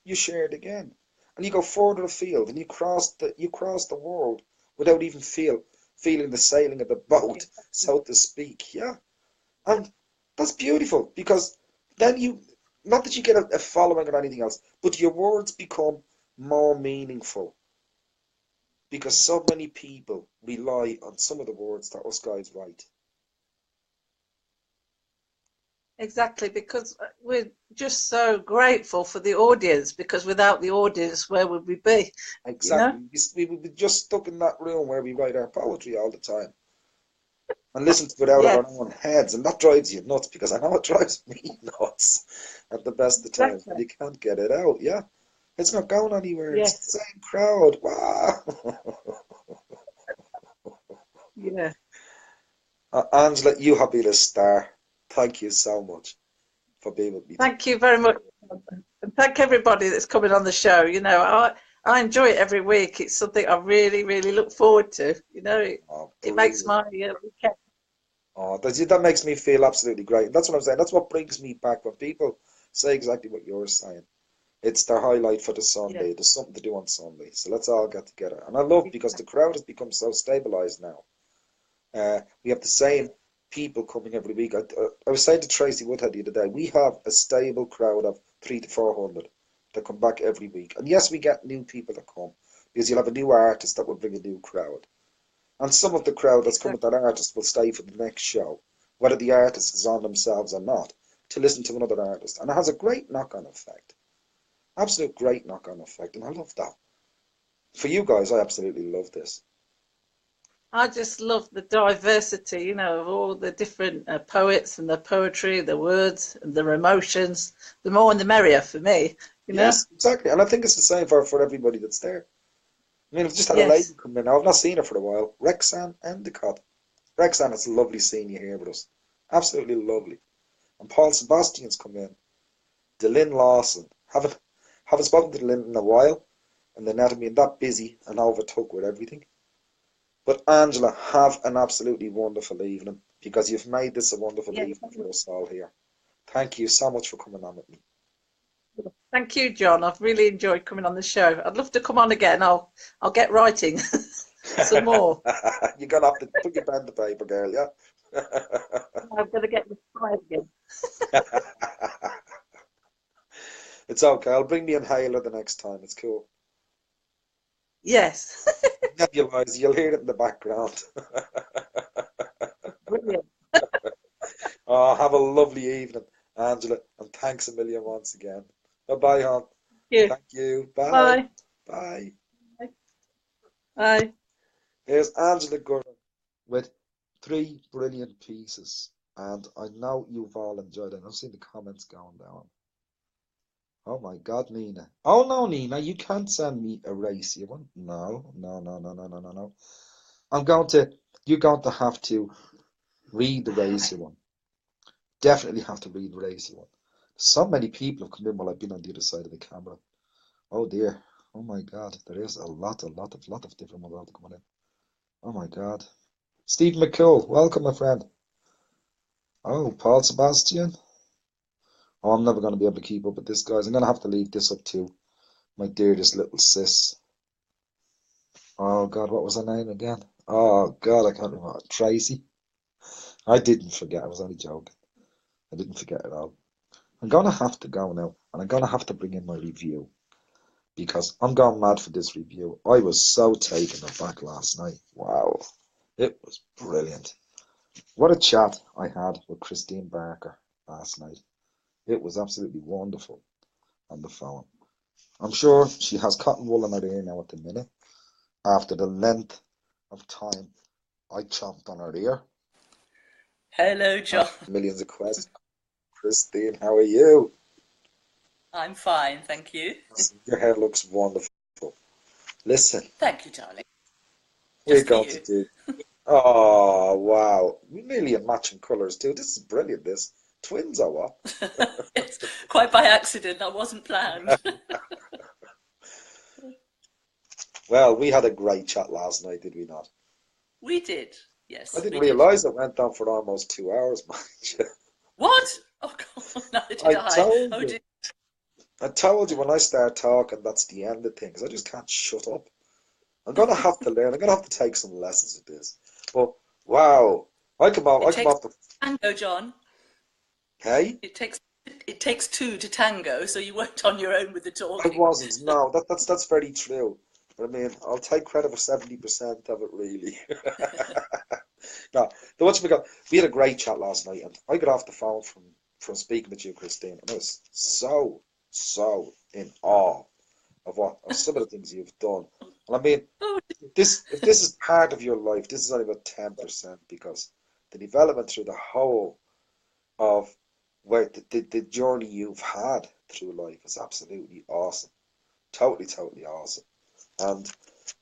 you share it again. And you go further afield and you cross the world without even feeling the sailing of the boat, Exactly. so to speak. Yeah. And that's beautiful because then not that you get a following or anything else, but your words become more meaningful because so many people rely on some of the words that us guys write. Exactly, because we're just so grateful for the audience, because without the audience, where would we be? You know? Exactly. We would be just stuck in that room where we write our poetry all the time and listen to it out of our Yes, own heads, and that drives you nuts because I know it drives me nuts at the best of times when exactly. you can't get it out. Yeah, it's not going anywhere. It's Yes, the same crowd. Wow. yeah. Angela, you have been a star. Thank you so much for being with me Thank today. you very much. And thank everybody that's coming on the show. You know, I enjoy it every week. It's something I really, really look forward to. You know, Oh, it makes brilliant. my weekend. Oh, that makes me feel absolutely great. That's what I'm saying. That's what brings me back when people say exactly what you're saying. It's their highlight for the Yeah, Sunday. There's something to do on Sunday. So let's all get together. And I love because the crowd has become so stabilized now. We have the same people coming every week. I was saying to Tracy Woodhead the other day, we have a stable crowd of 300 to 400 that come back every week. And yes, we get new people that come because you'll have a new artist that will bring a new crowd. And some of the crowd that's come with exactly. that artist will stay for the next show, whether the artist is on themselves or not, to listen to another artist. And it has a great knock-on effect. Absolute great knock-on effect. And I love that. For you guys, I absolutely love this. I just love the diversity, you know, of all the different poets and the poetry, the words and their emotions. The more and the merrier for me, you know? Yes, exactly. And I think it's the same for everybody that's there. I mean, I've just had a lady Yes, come in now. I've not seen her for a while. Rexanne Endicott. Rexanne, it's lovely seeing you here with us. Absolutely lovely. And Paul Sebastian's come in. DeLynn Lawson. Haven't spoken to DeLynn in a while, and the net have been that busy and overtook with everything. But Angela, have an absolutely wonderful evening because you've made this a wonderful yes. evening for us all here. Thank you so much for coming on with me. Thank you, John. I've really enjoyed coming on the show. I'd love to come on again. I'll get writing some more. You're gonna have to put your pen to paper, girl, yeah? I'm going to get inspired again. It's okay. I'll bring the inhaler the next time. It's cool. Yes. Nebulize, you'll hear it in the background. Brilliant. Oh, have a lovely evening, Angela, and thanks a million once again. Bye-bye, hon. Thank you. Thank you. Bye. Bye. Bye. Bye. Here's Angela Gurran with three brilliant pieces, and I know you've all enjoyed it. I've seen the comments going down. Oh my God, Nina. Oh no, Nina, you can't send me a racy one. No, no, no, no, no, no, no, no. You're going to have to read the racy one. Definitely have to read the racy one. So many people have come in while I've been on the other side of the camera. Oh dear. Oh my God. There is a lot of different ones coming in. Oh my God. Steve McCool, welcome, my friend. Oh, Paul Sebastian. Oh, I'm never going to be able to keep up with this, guys. I'm going to have to leave this up to my dearest little sis. Oh God, what was her name again? Oh God, I can't remember. Tracy. I didn't forget. I was only joking. I didn't forget at all. I'm gonna have to go now, and I'm gonna have to bring in my review because I'm going mad for this review. I was so taken aback last night. Wow, it was brilliant. What a chat I had with Christine Barker last night. It was absolutely wonderful on the phone. I'm sure she has cotton wool in her ear now at the minute after the length of time I chomped on her ear. Hello, John. Millions of questions. Christine, how are you? I'm fine, thank you. Your hair looks wonderful. Listen, Thank you, darling. we're Just for going to you. do. Oh, wow. We nearly in matching colours too. This is brilliant, this. Twins or what? Yes, quite by accident. That wasn't planned. Well, we had a great chat last night, did we not? We did. I Yes, didn't we did. realise it went on for almost 2 hours, mind you. What? Oh, God, neither did I I. told Oh, you. dear. I told you when I start talking, that's the end of things. I just can't shut up. I'm gonna have to learn. I'm gonna have to take some lessons with this. But wow, It I come takes off the. tango, John. Hey, It takes two to tango, so you weren't on your own with the I talking. wasn't. No, that's very true. But I mean, I'll take credit for 70% of it, really. No, the what we got. We had a great chat last night, and I got off the phone from speaking with you, Christine, and I was so in awe of some of the things you've done. And I mean, Oh, this if this is part of your life, this is only about 10% because the development through the whole of where the journey you've had through life is absolutely awesome. Totally awesome. And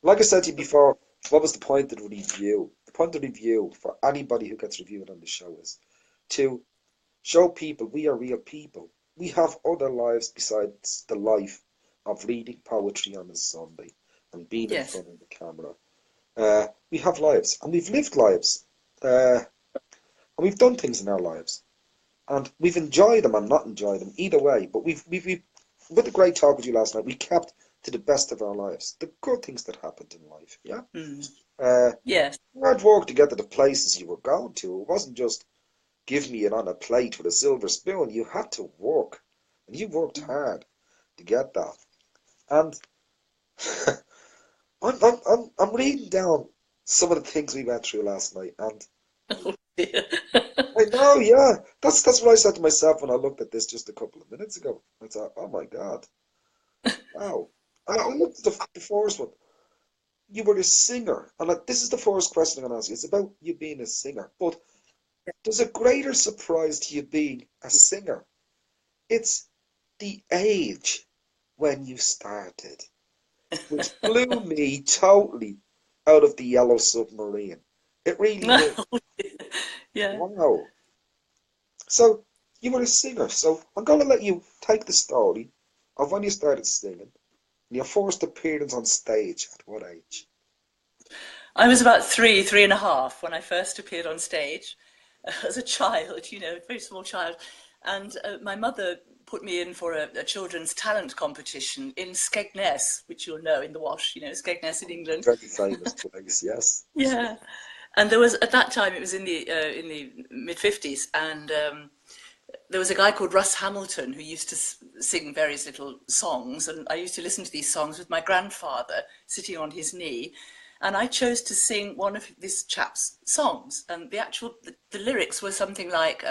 like I said to you before, what was the point of the review? The point of the review for anybody who gets reviewed on the show is to show people we are real people. We have other lives besides the life of reading poetry on a Sunday and being in yes. front of the camera. We have lives and we've lived lives. And we've done things in our lives. And we've enjoyed them and not enjoyed them either way. But we've with a great talk with you last night, we kept to the best of our lives. The good things that happened in life, yeah? Mm. Uh, Yes. hard work to get to the places you were going to. It wasn't just give me it on a plate with a silver spoon. You had to work. And you worked hard to get that. And I'm reading down some of the things we went through last night, and Oh, dear. I know, yeah, that's what I said to myself when I looked at this just a couple of minutes ago. I thought, oh my God, wow. And I looked at the first one. You were a singer, and this is the first question I'm going to ask you. It's about you being a singer, but there's a greater surprise to you being a singer. It's the age when you started, which blew me totally out of the Yellow Submarine. It really did. Oh, dear. Yeah. Wow. So you were a singer. So I'm going to let you take the story of when you started singing and your first appearance on stage at what age? I was about 3 and a half when I first appeared on stage as a child, a very small child. And my mother put me in for a children's talent competition in Skegness, which you'll know, in the Wash, you know, Skegness in England. Very famous place, yes. Yeah. And there was, at that time, it was in the mid-50s, and there was a guy called Russ Hamilton who used to sing various little songs, and I used to listen to these songs with my grandfather sitting on his knee, and I chose to sing one of this chap's songs, and the lyrics were something like,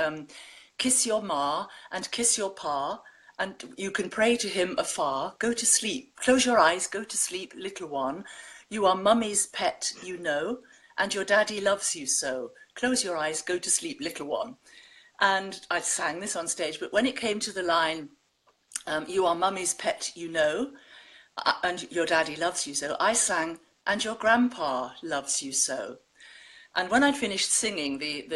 kiss your ma and kiss your pa, and you can pray to him afar, go to sleep, close your eyes, go to sleep, little one, you are mummy's pet, you know, and your daddy loves you so, close your eyes, go to sleep, little one. And I sang this on stage, but when it came to the line, you are mummy's pet, you know, and your daddy loves you so, I sang, and your grandpa loves you so. And when I'd finished singing, the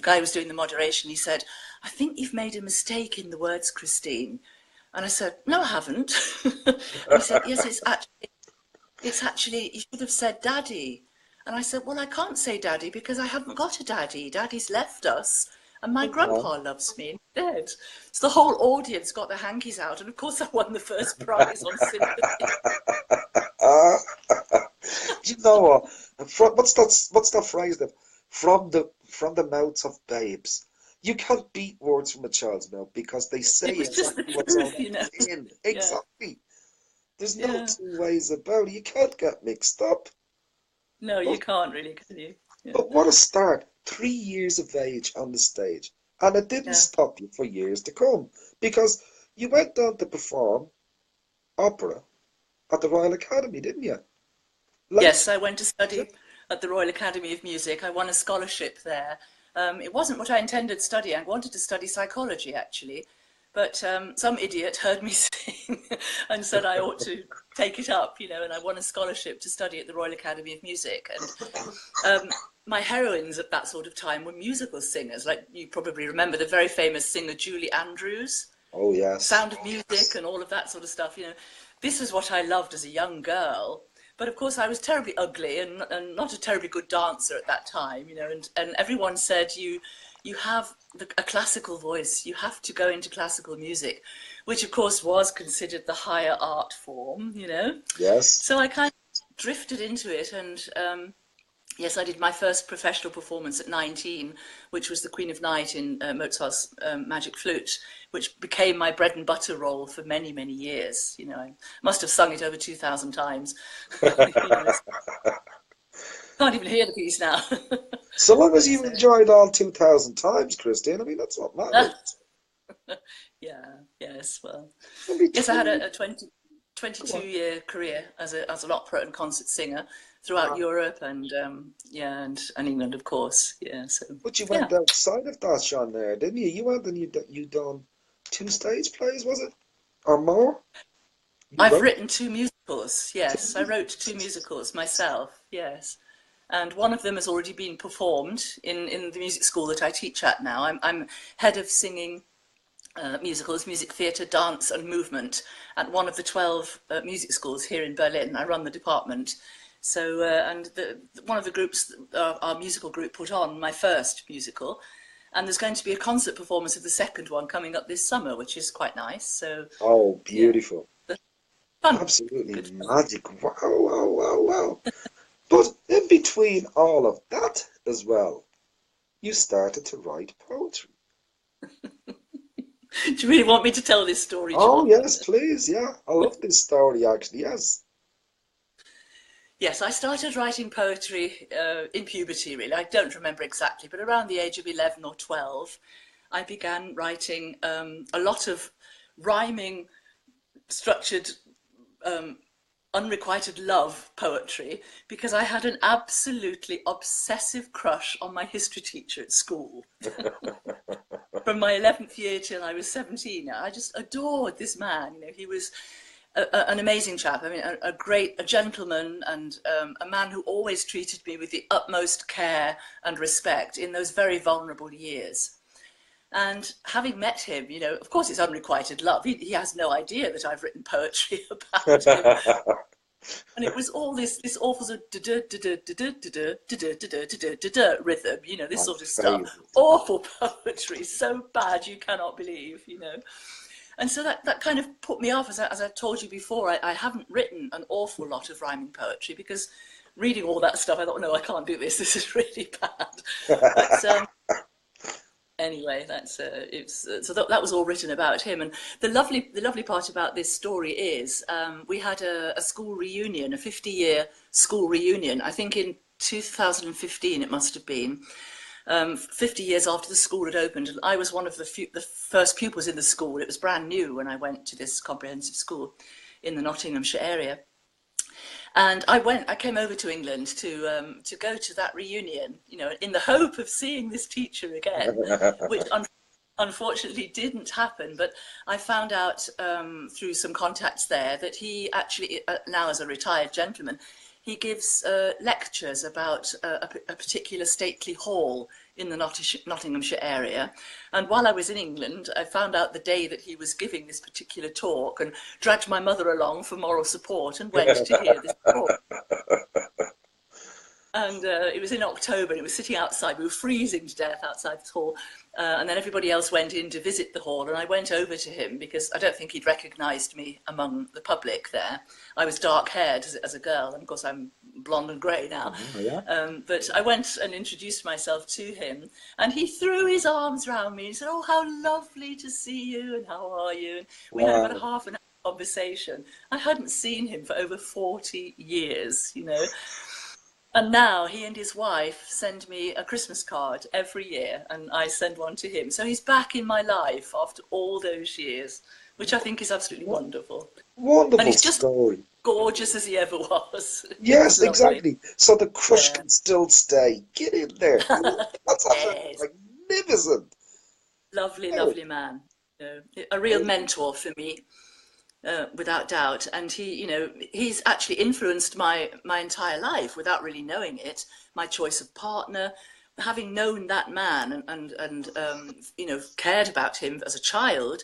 guy who was doing the moderation, he said, I think you've made a mistake in the words, Christine. And I said, no, I haven't. He said, yes, it's actually, you should have said daddy. And I said, well, I can't say daddy because I haven't got a daddy. Daddy's left us, and my grandpa loves me instead. So the whole audience got their hankies out, and of course I won the first prize on sympathy. You know what? What's that phrase that from the mouths of babes? You can't beat words from a child's mouth because they say exactly what's on the tin. Exactly. Yeah. There's no two ways about it. You can't get mixed up. No, you can't really, can you? Yeah. But what a start. 3 years of age on the stage. And it didn't stop you for years to come. Because you went on to perform opera at the Royal Academy, didn't you? Yes, I went to study at the Royal Academy of Music. I won a scholarship there. It wasn't what I intended studying. I wanted to study psychology, actually. But some idiot heard me sing and said I ought to take it up, you know, and I won a scholarship to study at the Royal Academy of Music. And my heroines at that sort of time were musical singers. Like you probably remember the very famous singer Julie Andrews. Oh, yes. Sound of Music and all of that sort of stuff, you know. This is what I loved as a young girl. But of course I was terribly ugly and not a terribly good dancer at that time, you know, and everyone said you have a classical voice, you have to go into classical music, which of course was considered the higher art form, you know. Yes. So I kind of drifted into it, and yes, I did my first professional performance at 19, which was the Queen of Night in Mozart's Magic Flute, which became my bread and butter role for many, many years. You know, I must have sung it over 2,000 times. Can't even hear the piece now. So long as you enjoyed all 2,000 times, Christine, I mean, that's what matters. Yes, well. Yes, I had a 22-year career as an opera and concert singer throughout Europe and and England, of course. Yeah, so. But you went outside of that, Sean, there, didn't you? You went and you done 2 stage plays, was it? Or more? I've written 2 musicals, yes. I wrote 2 musicals myself, yes. And one of them has already been performed in the music school that I teach at now. I'm head of singing musicals, music theatre, dance and movement at one of the 12 music schools here in Berlin. I run the department. So, and one of the groups, our musical group, put on my first musical. And there's going to be a concert performance of the second one coming up this summer, which is quite nice. So. Oh, beautiful. Yeah. Fun. Absolutely magic. Wow, wow, wow, wow. But in between all of that as well, you started to write poetry. Do you really want me to tell this story, John? Oh, yes, please. Yeah, I love this story, actually. Yes. Yes, I started writing poetry in puberty, really. I don't remember exactly, but around the age of 11 or 12, I began writing a lot of rhyming, structured, unrequited love poetry because I had an absolutely obsessive crush on my history teacher at school. From my 11th year till I was 17, I just adored this man. You know, he was an amazing chap. I mean, a gentleman and a man who always treated me with the utmost care and respect in those very vulnerable years. And having met him, you know, of course it's unrequited love. He has no idea that I've written poetry about him. And it was all this awful sort of rhythm, you know, this My sort of favourite. stuff. Awful poetry, so bad you cannot believe, you know. And so that kind of put me off. As I told you before, I haven't written an awful lot of rhyming poetry because reading all that stuff, I thought, no, I can't do this. This is really bad. But anyway, that's so that was all written about him. And the lovely part about this story is we had a school reunion, a 50-year school reunion. I think in 2015 it must have been. 50 years after the school had opened, and I was one of the first pupils in the school. It was brand new when I went to this comprehensive school in the Nottinghamshire area. And I came over to England to go to that reunion, you know, in the hope of seeing this teacher again, which unfortunately didn't happen. But I found out through some contacts there that he actually, now as a retired gentleman, he gives lectures about a particular stately hall in the Nottinghamshire area. And while I was in England, I found out the day that he was giving this particular talk and dragged my mother along for moral support and went to hear this talk. And it was in October, and it was sitting outside. We were freezing to death outside this hall. And then everybody else went in to visit the hall, and I went over to him because I don't think he'd recognised me among the public there. I was dark-haired as a girl, and of course I'm blonde and grey now. Oh, yeah. But I went and introduced myself to him, and he threw his arms round me and said, "Oh, how lovely to see you, and how are you?" And we had about a half an hour conversation. I hadn't seen him for over 40 years, you know. And now he and his wife send me a Christmas card every year, and I send one to him. So he's back in my life after all those years, which I think is absolutely wonderful. Wonderful And he's just story. gorgeous as he ever was. Yes, Lovely. exactly. So the crush Yeah. can still stay. Get in there. That's absolutely Yes. magnificent. Lovely, Oh, lovely man. You know, a real mentor for me. Without doubt, and he's actually influenced my entire life without really knowing it. My choice of partner, having known that man and cared about him as a child,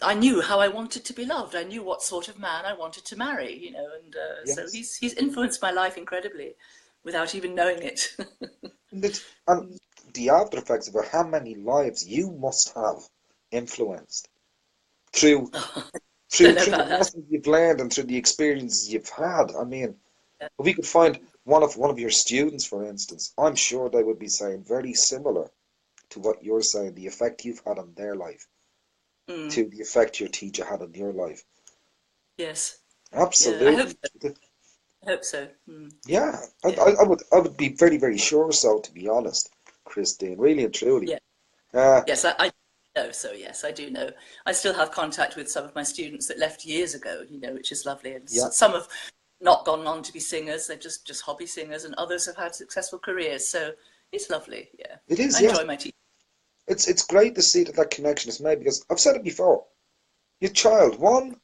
I knew how I wanted to be loved. I knew what sort of man I wanted to marry, you know, and so yes. he's influenced my life incredibly without even knowing it. And the after effects of it, how many lives you must have influenced through Don't know through the about that. lessons you've learned and through the experiences you've had. I mean, if we could find one of your students, for instance, I'm sure they would be saying very similar to what you're saying, the effect you've had on their life, Mm, to the effect your teacher had on your life. yes, yeah, Absolutely. I hope so. Mm, Yeah, I, yeah, I, I would I would be very, very sure so, to be honest, Christine, really and truly. yeah. Uh, Yes, I know. So yes, I do know. I still have contact with some of my students that left years ago, you know, which is lovely. And yeah, some have not gone on to be singers; they're just hobby singers, and others have had successful careers. So it's lovely. Yeah, it is, I yes. enjoy my teaching. It's great to see that connection is made because I've said it before. Your child, one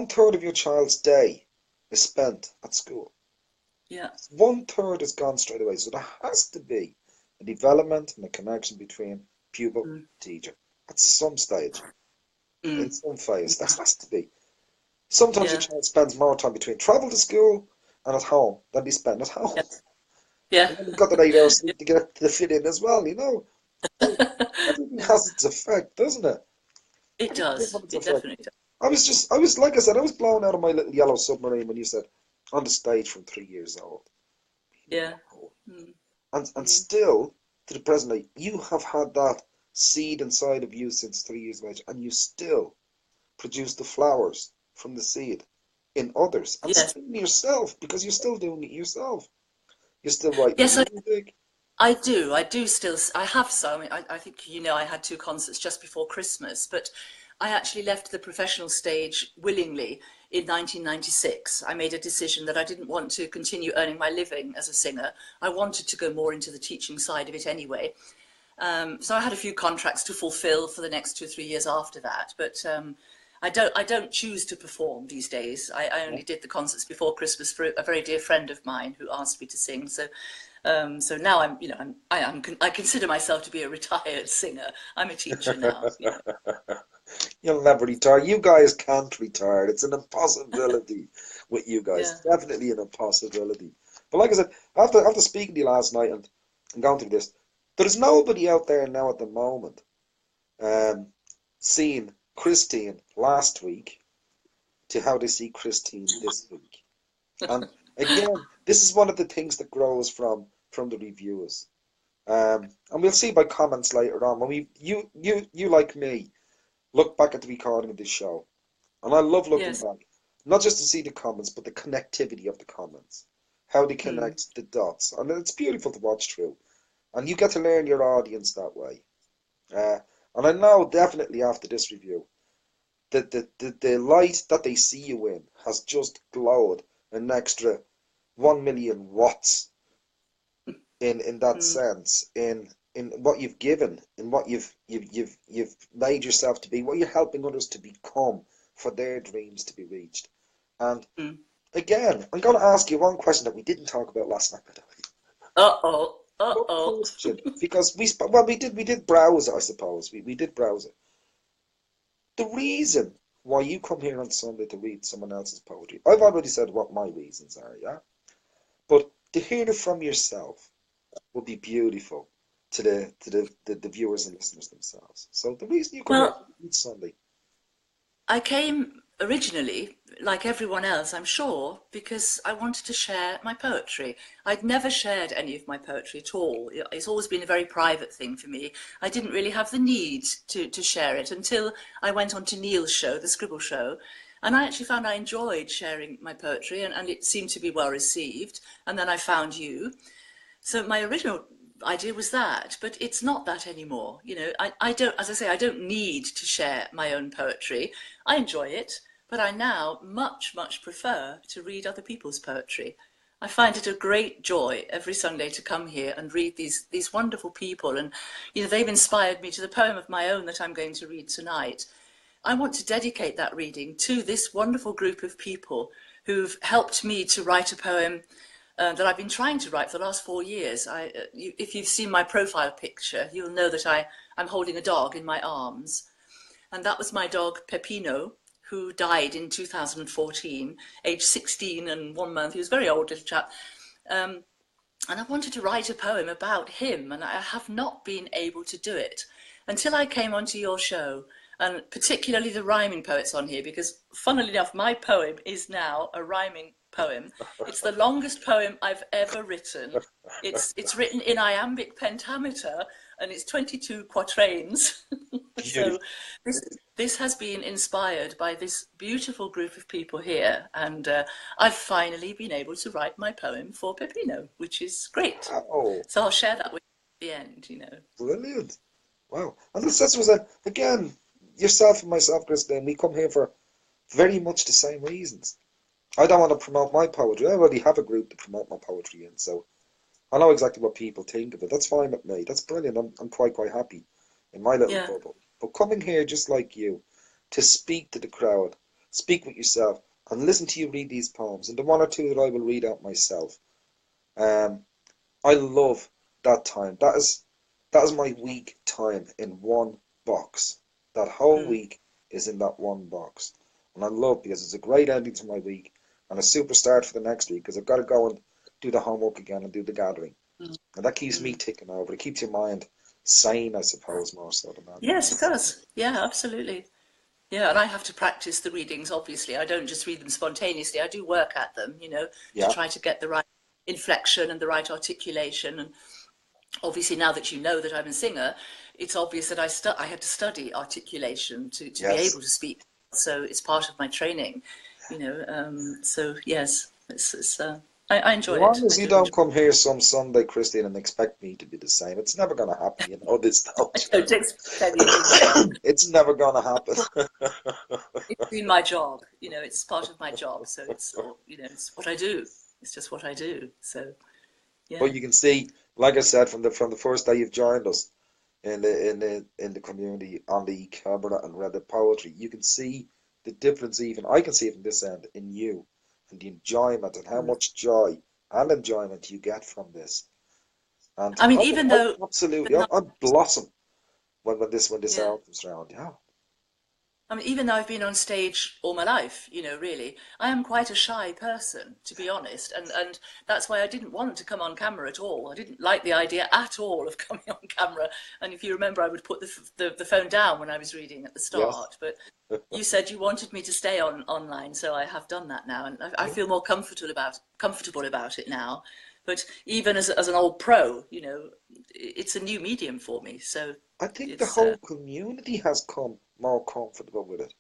third of your child's day is spent at school. Yeah. One third is gone straight away. So there has to be a development and a connection between pupil Mm, and teacher at some stage, in mm, some phase. There has to be. Sometimes your yeah. child spends more time between travel to school and at home than they spend at home. Yeah. Yeah. And then they've got that 8 hours sleep to get the fit in as well, you know. So everything has its effect, doesn't it? It Everything does does. have its It effect. definitely does. Like I said, I was blown out of my little yellow submarine when you said on the stage from 3 years old. Yeah. Wow. Mm, And mm. still, to the present day, you have had that seed inside of you since 3 years of age, and you still produce the flowers from the seed in others, and Yes. still in yourself, because you're still doing it yourself. You're still writing Yes, music. I do. I do still. I have some. I think I had two concerts just before Christmas, but I actually left the professional stage willingly in 1996. I made a decision that I didn't want to continue earning my living as a singer. I wanted to go more into the teaching side of it anyway. So I had a few contracts to fulfill for the next 2 or 3 years after that, but I don't choose to perform these days. I Yeah. only did the concerts before Christmas for a very dear friend of mine who asked me to sing. So So now I consider myself to be a retired singer. I'm a teacher now, you know. You'll never retire. You guys can't retire. It's an impossibility with you guys. Yeah. Definitely an impossibility. But like I said, after speaking to you last night and going through this, there's nobody out there now at the moment um, seeing Christine last week to how they see Christine this week. And again, this is one of the things that grows from the reviewers. And we'll see by comments later on when you like me look back at the recording of this show. And I love looking Yes. back, not just to see the comments, but the connectivity of the comments, how they Mm. connect the dots. And it's beautiful to watch through. And you get to learn your audience that way. Uh, and I know definitely after this review that the light that they see you in has just glowed an extra 1 million watts in that Mm. sense, in what you've given, in what you've made yourself to be, what you're helping others to become for their dreams to be reached. And Mm. again, I'm going to ask you one question that we didn't talk about last night. Uh-oh. One Uh-oh. question, because we did browse it, I suppose. We did browse it. The reason why you come here on Sunday to read someone else's poetry, I've already said what my reasons are, yeah? But to hear it from yourself would be beautiful to the viewers and listeners themselves. So the reason you come here Well, each Sunday, I came originally, like everyone else, I'm sure, because I wanted to share my poetry. I'd never shared any of my poetry at all. It's always been a very private thing for me. I didn't really have the need to share it until I went on to Neil's show, The Scribble Show, and I actually found I enjoyed sharing my poetry and it seemed to be well received. And then I found you. So my original idea was that, but it's not that anymore. You know, I don't, as I say, I don't need to share my own poetry. I enjoy it, but I now much prefer to read other people's poetry. I find it a great joy every Sunday to come here and read these wonderful people, and you know they've inspired me to the poem of my own that I'm going to read tonight. I want to dedicate that reading to this wonderful group of people who've helped me to write a poem that I've been trying to write for the last 4 years. If you've seen my profile picture, you'll know that I'm holding a dog in my arms. And that was my dog, Peppino, who died in 2014, age 16 and 1 month. He was a very old little chap. And I wanted to write a poem about him, and I have not been able to do it until I came onto your show, and particularly the rhyming poets on here, because funnily enough, my poem is now a rhyming poem. It's the longest poem I've ever written. It's written in iambic pentameter, and it's 22 quatrains. So beautiful. this has been inspired by this beautiful group of people here, and I've finally been able to write my poem for Peppino, which is great. Oh, So I'll share that with you at the end, you know. brilliant! Wow, and this was again yourself and myself, Christine. We come here for very much the same reasons. I don't want to promote my poetry. I already have a group to promote my poetry in, so I know exactly what people think of it. That's fine with me. That's brilliant. I'm quite happy in my little Yeah, bubble. But coming here just like you, to speak to the crowd, speak with yourself, and listen to you read these poems, and the one or two that I will read out myself. Um, I love that time. That is my week time in one box. That whole mm, week is in that one box. And I love because it's a great ending to my week and a super start for the next week because I've got to go and do the homework again and do the gathering. mm, And that keeps me mm. ticking over. It keeps your mind sane, I suppose, more so than anything Yes, it else. does. Yeah, absolutely. Yeah, and I have to practice the readings, obviously. I don't just read them spontaneously. I do work at them, you know, to Yeah. try to get the right inflection and the right articulation. And obviously, now that you know that I'm a singer, it's obvious that I had to study articulation to be Yes. able to speak. So it's part of my training, you know. So yes, I As enjoy long it. I as you do enjoy don't come here some Sunday, Christine, and expect me to be the same, it's never going to happen. You know this, it. don't I don't expect anything. you? It's never going to happen. It's been my job, you know. It's part of my job, so it's all, you know, it's what I do. It's just what I do. So But yeah. you can see, like I said, from the first day you've joined us in the community on the camera and read the poetry, you can see the difference. Even I can see it from this end in you, and the enjoyment and how Mm, much joy and enjoyment you get from this. And I mean, even I though absolutely, I blossom when this yeah. album comes around. Yeah, I mean, even though I've been on stage all my life, really, I am quite a shy person, to be honest, and that's why I didn't want to come on camera at all. I didn't like the idea at all of coming on camera. And if you remember, I would put the phone down when I was reading at the yes, start. But you said you wanted me to stay online, so I have done that now, and I yeah. feel more comfortable about it now. But even as an old pro, it's a new medium for me, so I think the it's whole community has come more comfortable with it.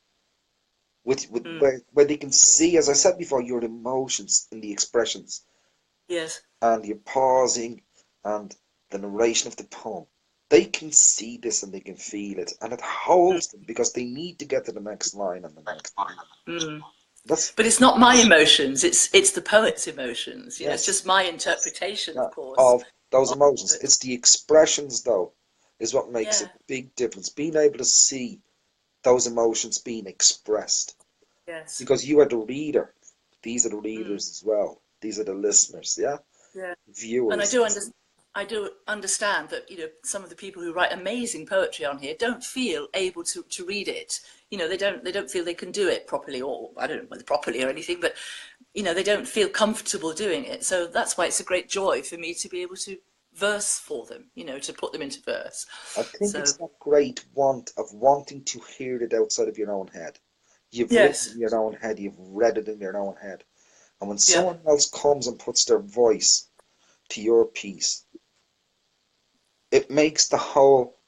With mm, where they can see, as I said before, your emotions in the expressions yes, and your pausing and the narration of the poem. They can see this and they can feel it, and it mm, holds them because they need to get to the next line and the next line. mm. That's But it's not my emotions, it's the poet's emotions. It's yes, just my interpretation, yeah, of course. of those emotions. But It's the expressions, though, is what makes a yeah, big difference. Being able to see those emotions being expressed, yes. because you are the reader. These are the Mm, readers as well. These are the listeners, yeah, yeah. And viewers. I do understand that, some of the people who write amazing poetry on here don't feel able to read it. They don't feel they can do it properly, or I don't know whether properly or anything, but they don't feel comfortable doing it. So that's why it's a great joy for me to be able to verse for them, to put them into verse. I think So it's that great want of wanting to hear it outside of your own head. You've written it yes, in your own head, you've read it in your own head. And when yeah, someone else comes and puts their voice to your piece, it makes the whole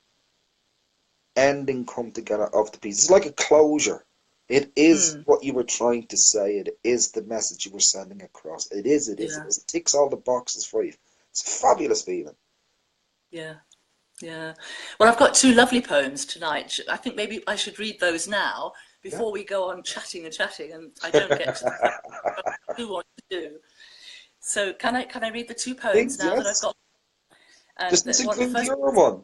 ending come together of the piece. It's like a closure. It is mm, what you were trying to say. It is the message you were sending across. It is, it is, it yeah, is. It ticks all the boxes for you. It's a fabulous feeling. yeah. Yeah. Well, I've got two lovely poems tonight. I think maybe I should read those now Yeah. before we go on chatting and chatting, and I don't get to the point I do want to do. So can I read the two poems Things, now that I've yes. got? Does And this the include first, your one?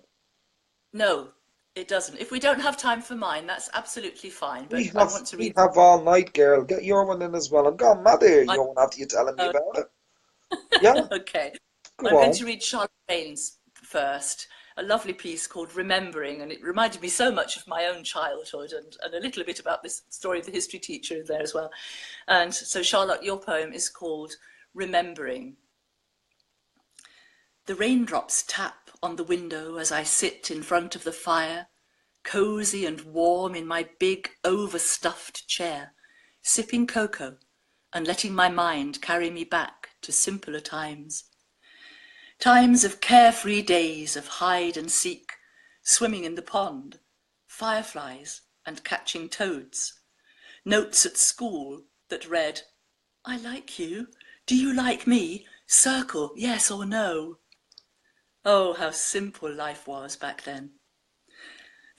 no, it doesn't. If we don't have time for mine, that's absolutely fine. We But I have want to we read. have all night, girl. Get your one in as well. I'm gone mad here. I, You one after you telling me uh, about it. Yeah, okay, go I'm going on. to read Charlotte Baines first, a lovely piece called Remembering, and it reminded me so much of my own childhood and a little bit about this story of the history teacher in there as well. And so, Charlotte, your poem is called Remembering. The raindrops tap on the window as I sit in front of the fire, cozy and warm in my big overstuffed chair, sipping cocoa and letting my mind carry me back to simpler times. Times of carefree days of hide and seek, swimming in the pond, fireflies and catching toads, notes at school that read, I like you, do you like me, circle yes or no. Oh, how simple life was back then.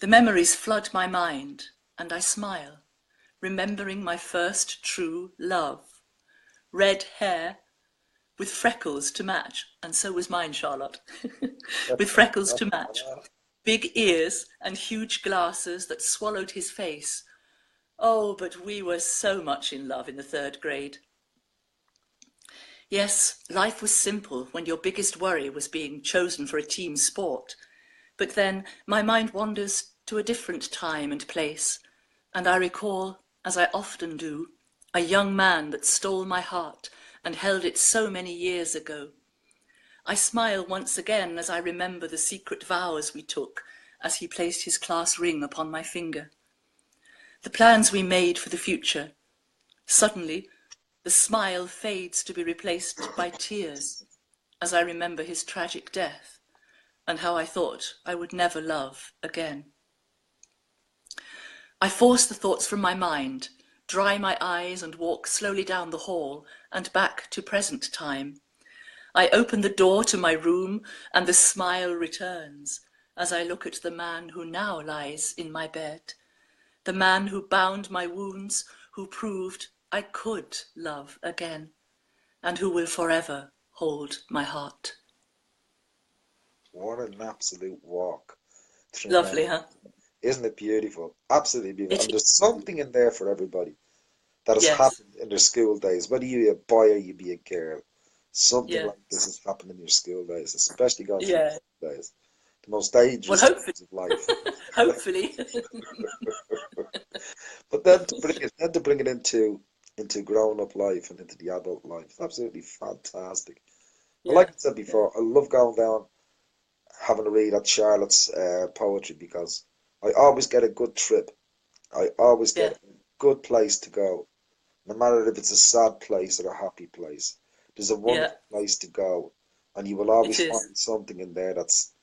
The memories flood my mind and I smile, remembering my first true love. Red hair, with freckles to match, and so was mine, Charlotte, with freckles to match, big ears and huge glasses that swallowed his face. Oh, but we were so much in love in the third grade. Yes, life was simple when your biggest worry was being chosen for a team sport. But then my mind wanders to a different time and place, and I recall, as I often do, a young man that stole my heart and held it so many years ago. I smile once again as I remember the secret vows we took as he placed his class ring upon my finger. The plans we made for the future. Suddenly, the smile fades to be replaced by tears as I remember his tragic death and how I thought I would never love again. I force the thoughts from my mind, dry my eyes and walk slowly down the hall and back to present time. I open the door to my room and the smile returns as I look at the man who now lies in my bed, the man who bound my wounds, who proved I could love again, and who will forever hold my heart. What an absolute walk through Lovely, memory. huh? Isn't it beautiful? Absolutely beautiful. It And is, there's something in there for everybody that has yes. happened in their school days, whether you be a boy or you be a girl. something Yeah. like this has happened in your school days, especially going through Yeah. school days, the most Well, dangerous hopefully, times of life. hopefully. But then to bring it into grown up life and into the adult life, it's absolutely fantastic. But like Yeah. I said Yeah. before, I love going down, having a read at Charlotte's poetry because I always get a good trip. I always Yeah. get a good place to go, no matter if it's a sad place or a happy place. There's a Yeah. wonderful place to go, and you will It always is. find something in there that's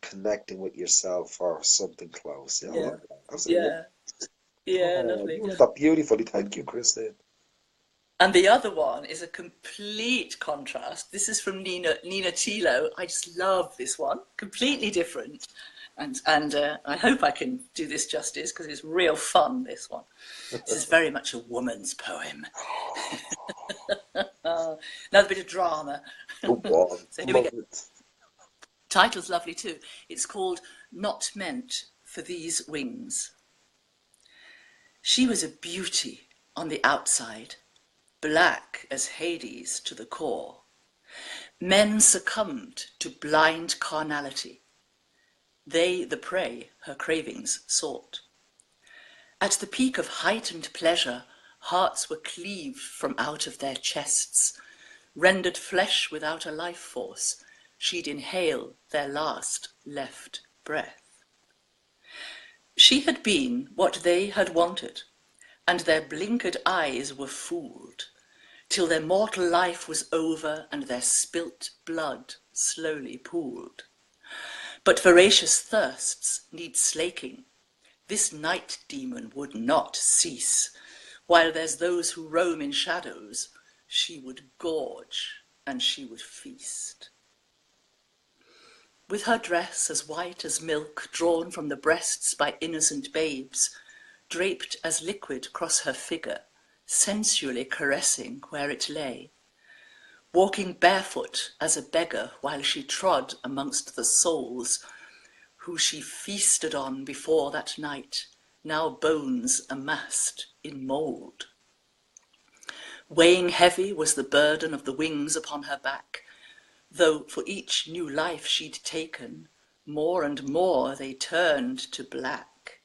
connecting with yourself or something close. Yeah, I Yeah. love that. Absolutely love Yeah. Yeah. Oh, Lovely. you read that beautifully. Thank you, Christine. And the other one is a complete contrast. This is from Nina Chilo. I just love this one. Completely different. And I hope I can do this justice because it's real fun, this one. This is very much a woman's poem. Another bit of drama. Go on, So here we love go. it. Title's lovely too. It's called Not Meant for These Wings. She was a beauty on the outside, black as Hades to the core. Men succumbed to blind carnality. They, the prey, her cravings sought. At the peak of heightened pleasure, hearts were cleaved from out of their chests. Rendered flesh without a life force, she'd inhale their last left breath. She had been what they had wanted, and their blinkered eyes were fooled, till their mortal life was over and their spilt blood slowly pooled. But voracious thirsts need slaking. This night demon would not cease. While there's those who roam in shadows, she would gorge and she would feast. With her dress as white as milk drawn from the breasts by innocent babes, draped as liquid across her figure, sensually caressing where it lay, walking barefoot as a beggar while she trod amongst the souls who she feasted on before that night, now bones amassed in mould. Weighing heavy was the burden of the wings upon her back, though for each new life she'd taken, more and more they turned to black.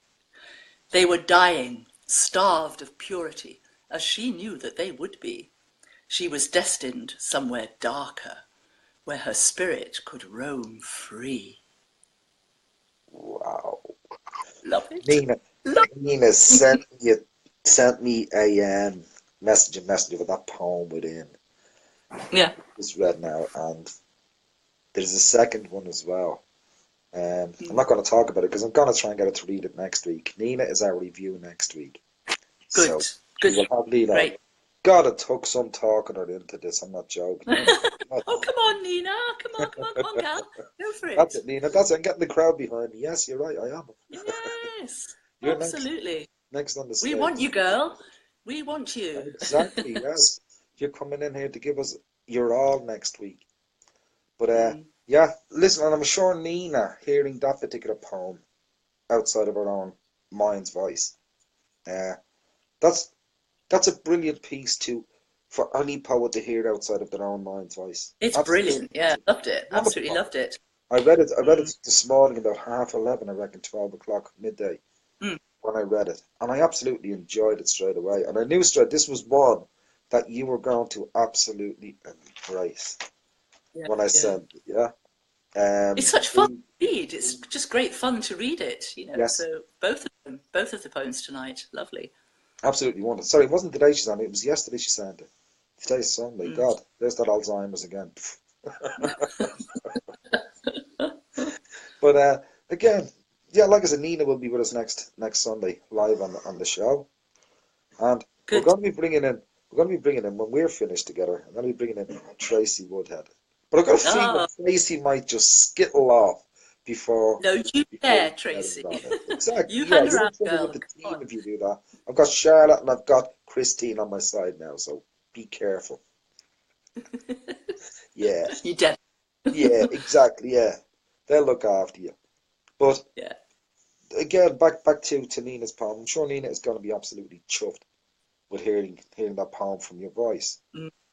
They were dying, starved of purity, as she knew that they would be. She was destined somewhere darker, where her spirit could roam free. Wow. Love it. Nina, Love Nina sent me a messenger with that poem within. Yeah. It's read now, and there's a second one as well. I'm not going to talk about it because I'm going to try and get her to read it next week. Nina is our review next week, so Good. we Good. will have Nina. Great. God, it took some talking her into this. I'm not joking. Oh, come on, Nina. Come on, gal. Go for it. That's it, Nina. That's it. I'm getting the crowd behind me. Yes, you're right. I am. Yes, You're absolutely. next on the We stage. want you, girl. We want you. Exactly. Yes, you're coming in here to give us your all next week. But yeah, listen, and I'm sure Nina, hearing that particular poem outside of her own mind's voice, uh, that's that's a brilliant piece for any poet to hear outside of their own mind's voice. It's Absolutely. brilliant. Yeah, loved it. Wonderful Absolutely poem. loved it. I read it. I read it this morning about 11:30, I reckon, 12 o'clock midday Mm. when I read it, and I absolutely enjoyed it straight away. And I knew straight this was one that you were going to absolutely embrace Yeah, when I yeah. said, yeah. It's such fun to read. It's just great fun to read it, you know. Yes. So both of them, both of the poems tonight, lovely. Absolutely wonderful. Sorry, it wasn't today she sent it. It was yesterday she sent it. Today's Sunday. God, there's that Alzheimer's again. But again, yeah, like I said, Nina will be with us next Sunday live on the show, and Good. we're going to be bringing in when we're finished together. I'm going to be bringing in Tracy Woodhead, but I've got a feeling Tracy might just skittle off before. No, you before dare, we get Tracy. it on it. Exactly. You Yeah, hang you're in around, trouble girl. with the Come team on. if you do that. I've got Charlotte and I've got Christine on my side now, so be careful. Yeah. You dare. Yeah, exactly. Yeah, they'll look after you. But Yeah. again, back to Nina's poem. I'm sure Nina is going to be absolutely chuffed with hearing that poem from your voice.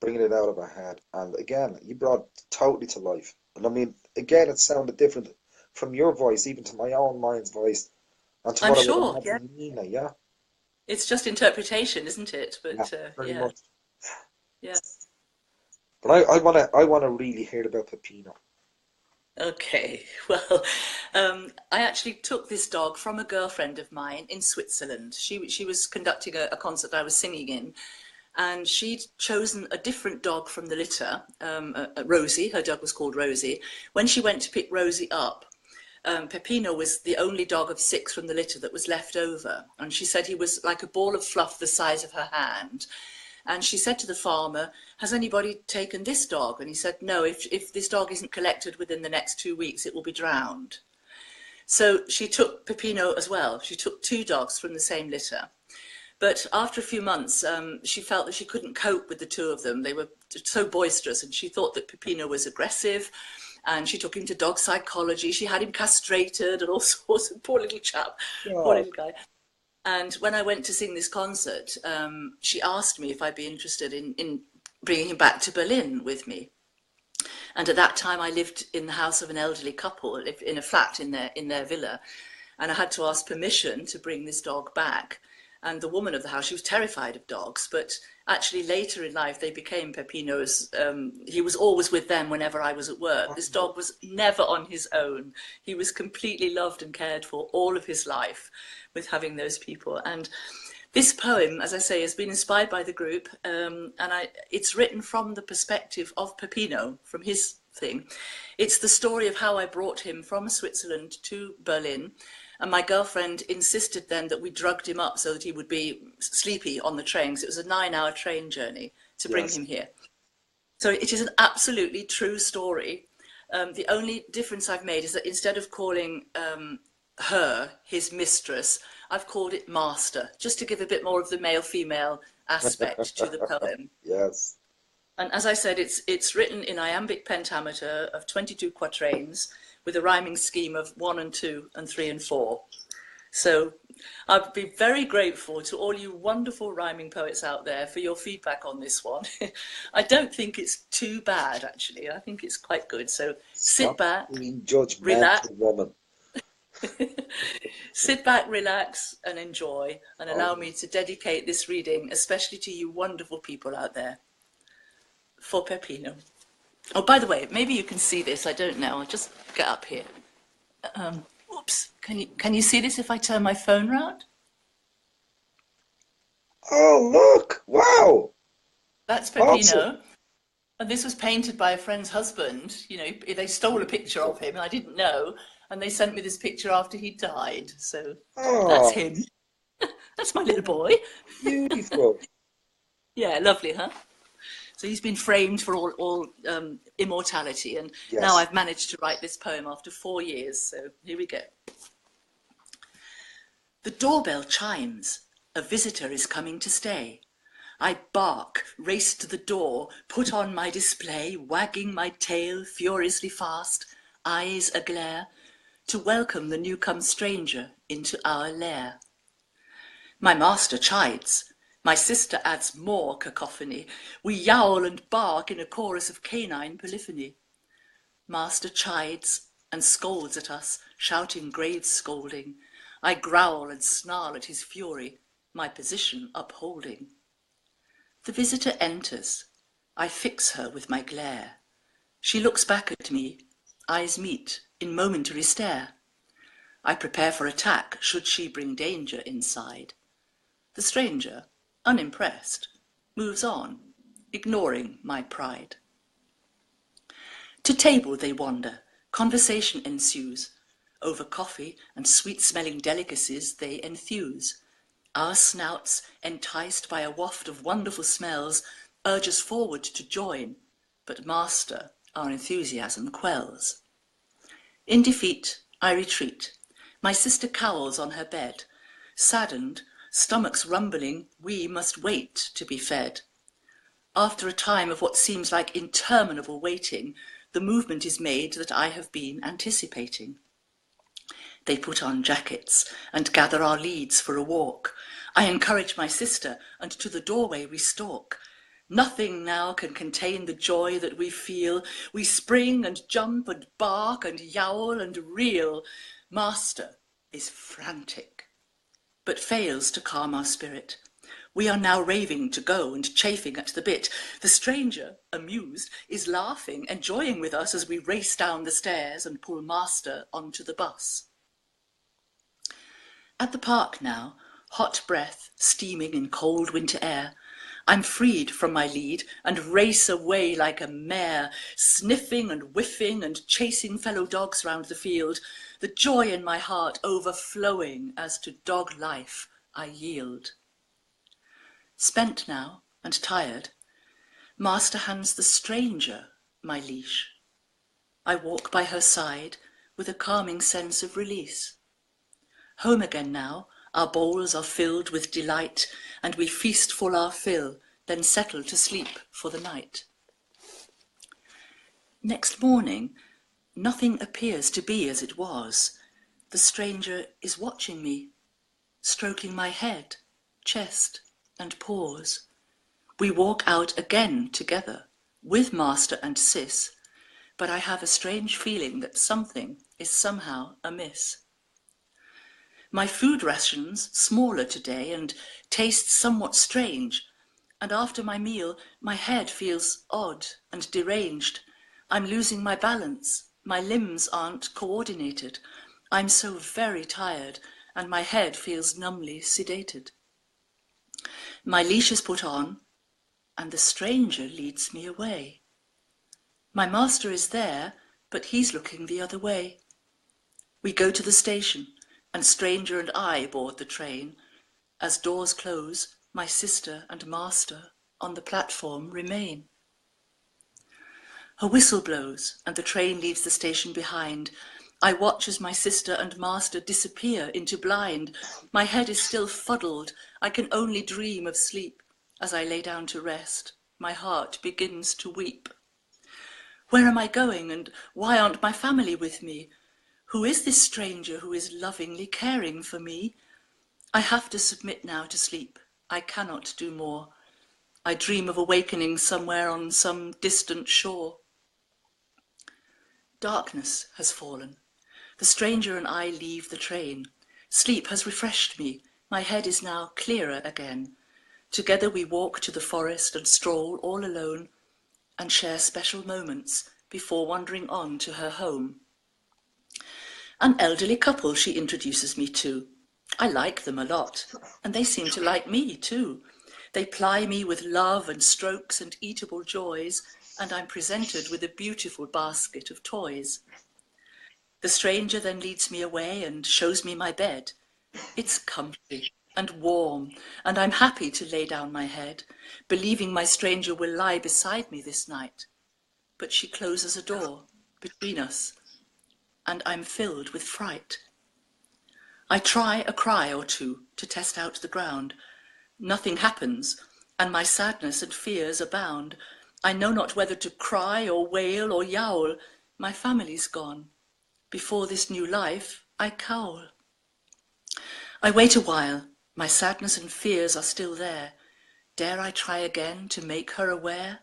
bringing it out of our head. And again, you brought it totally to life. And I mean, again, it sounded different from your voice, even to my own mind's voice, and to I'm what I would sure, yeah. imagine Nina, yeah? It's just interpretation, isn't it? Yeah, But very yeah, much. yeah. But I wanna really hear about Peppino. Okay, well, I actually took this dog from a girlfriend of mine in Switzerland. She was conducting a concert I was singing in, and she'd chosen a different dog from the litter, Rosie. Her dog was called Rosie. When she went to pick Rosie up, Peppino was the only dog of 6 from the litter that was left over, and she said he was like a ball of fluff the size of her hand. And she said to the farmer, has anybody taken this dog? And he said, no, if this dog isn't collected within the next 2 weeks, it will be drowned. So she took Peppino as well. She took 2 dogs from the same litter. But after a few months, she felt that she couldn't cope with the 2 of them. They were so boisterous, and she thought that Peppino was aggressive. And she took him to dog psychology. She had him castrated and all sorts of poor little chap, poor God. little guy. And when I went to sing this concert, she asked me if I'd be interested in bringing him back to Berlin with me. And at that time, I lived in the house of an elderly couple, in a flat in their villa. And I had to ask permission to bring this dog back. And the woman of the house, she was terrified of dogs, but actually later in life, they became Peppino's. He was always with them whenever I was at work. This dog was never on his own. He was completely loved and cared for all of his life with having those people. And this poem, as I say, has been inspired by the group, and it's written from the perspective of Peppino, from his thing. It's the story of how I brought him from Switzerland to Berlin, and my girlfriend insisted then that we drugged him up so that he would be sleepy on the train, because it was a 9-hour train journey to bring Yes. him here. So it is an absolutely true story. The only difference I've made is that instead of calling her his mistress, I've called it master, just to give a bit more of the male-female aspect to the poem. Yes. And as I said, it's written in iambic pentameter of 22 quatrains with a rhyming scheme of 1 and 2 and 3 and 4. So I'd be very grateful to all you wonderful rhyming poets out there for your feedback on this one. I don't think it's too bad, actually. I think it's quite good. So sit Stop back, being relax, judgmental, woman. sit back, relax, and enjoy, and allow Oh, me to dedicate this reading, especially to you wonderful people out there, for Peppino. Oh, by the way, maybe you can see this. I don't know. I'll just get up here. Oops. Can you see this if I turn my phone round? oh, look! Wow! That's Awesome. Peppino. And this was painted by a friend's husband. You know, they stole a picture of him, and I didn't know. And they sent me this picture after he died. So that's Oh, him. That's my little boy. beautiful. Yeah, lovely, huh? So he's been framed for all immortality, and now Yes. I've managed to write this poem after 4 years. So here we go. The doorbell chimes. A visitor is coming to stay. I bark, race to the door, put on my display, wagging my tail furiously fast, eyes aglare, to welcome the new-come stranger into our lair. My master chides. My sister adds more cacophony. We yowl and bark in a chorus of canine polyphony. Master chides and scolds at us, shouting grave scolding. I growl and snarl at his fury, my position upholding. The visitor enters. I fix her with my glare. She looks back at me. Eyes meet in momentary stare. I prepare for attack should she bring danger inside. The stranger, unimpressed, moves on, ignoring my pride. To table they wander. Conversation ensues. Over coffee and sweet-smelling delicacies they enthuse. Our snouts, enticed by a waft of wonderful smells, urge us forward to join, but master our enthusiasm quells. In defeat, I retreat. My sister cowls on her bed. Saddened, stomachs rumbling, we must wait to be fed. After a time of what seems like interminable waiting, the movement is made that I have been anticipating. They put on jackets and gather our leads for a walk. I encourage my sister, and to the doorway we stalk. Nothing now can contain the joy that we feel. We spring and jump and bark and yowl and reel. Master is frantic, but fails to calm our spirit. We are now raving to go and chafing at the bit. The stranger, amused, is laughing, enjoying with us as we race down the stairs and pull Master onto the bus. At the park now, hot breath steaming in cold winter air, I'm freed from my lead and race away like a mare, sniffing and whiffing and chasing fellow dogs round the field, the joy in my heart overflowing as to dog life I yield. Spent now and tired, Master hands the stranger my leash. I walk by her side with a calming sense of release. Home again now, our bowls are filled with delight, and we feast full our fill, then settle to sleep for the night. Next morning, nothing appears to be as it was. The stranger is watching me, stroking my head, chest, and paws. We walk out again together, with Master and Sis, but I have a strange feeling that something is somehow amiss. My food rations smaller today and taste somewhat strange, and after my meal my head feels odd and deranged. I'm losing my balance, my limbs aren't coordinated. I'm so very tired and my head feels numbly sedated. My leash is put on and the stranger leads me away. My master is there, but he's looking the other way. We go to the station, and stranger and I board the train. As doors close, my sister and master on the platform remain. Her whistle blows, and the train leaves the station behind. I watch as my sister and master disappear into blind. My head is still fuddled, I can only dream of sleep. As I lay down to rest, my heart begins to weep. Where am I going, and why aren't my family with me? Who is this stranger who is lovingly caring for me? I have to submit now to sleep. I cannot do more. I dream of awakening somewhere on some distant shore. Darkness has fallen. The stranger and I leave the train. Sleep has refreshed me. My head is now clearer again. Together we walk to the forest and stroll all alone and share special moments before wandering on to her home. An elderly couple she introduces me to. I like them a lot, and they seem to like me too. They ply me with love and strokes and eatable joys, and I'm presented with a beautiful basket of toys. The stranger then leads me away and shows me my bed. It's comfy and warm, and I'm happy to lay down my head, believing my stranger will lie beside me this night. But she closes a door between us, and I'm filled with fright. I try a cry or two to test out the ground. Nothing happens, and my sadness and fears abound. I know not whether to cry or wail or yowl. My family's gone. Before this new life, I cowl. I wait a while. My sadness and fears are still there. Dare I try again to make her aware?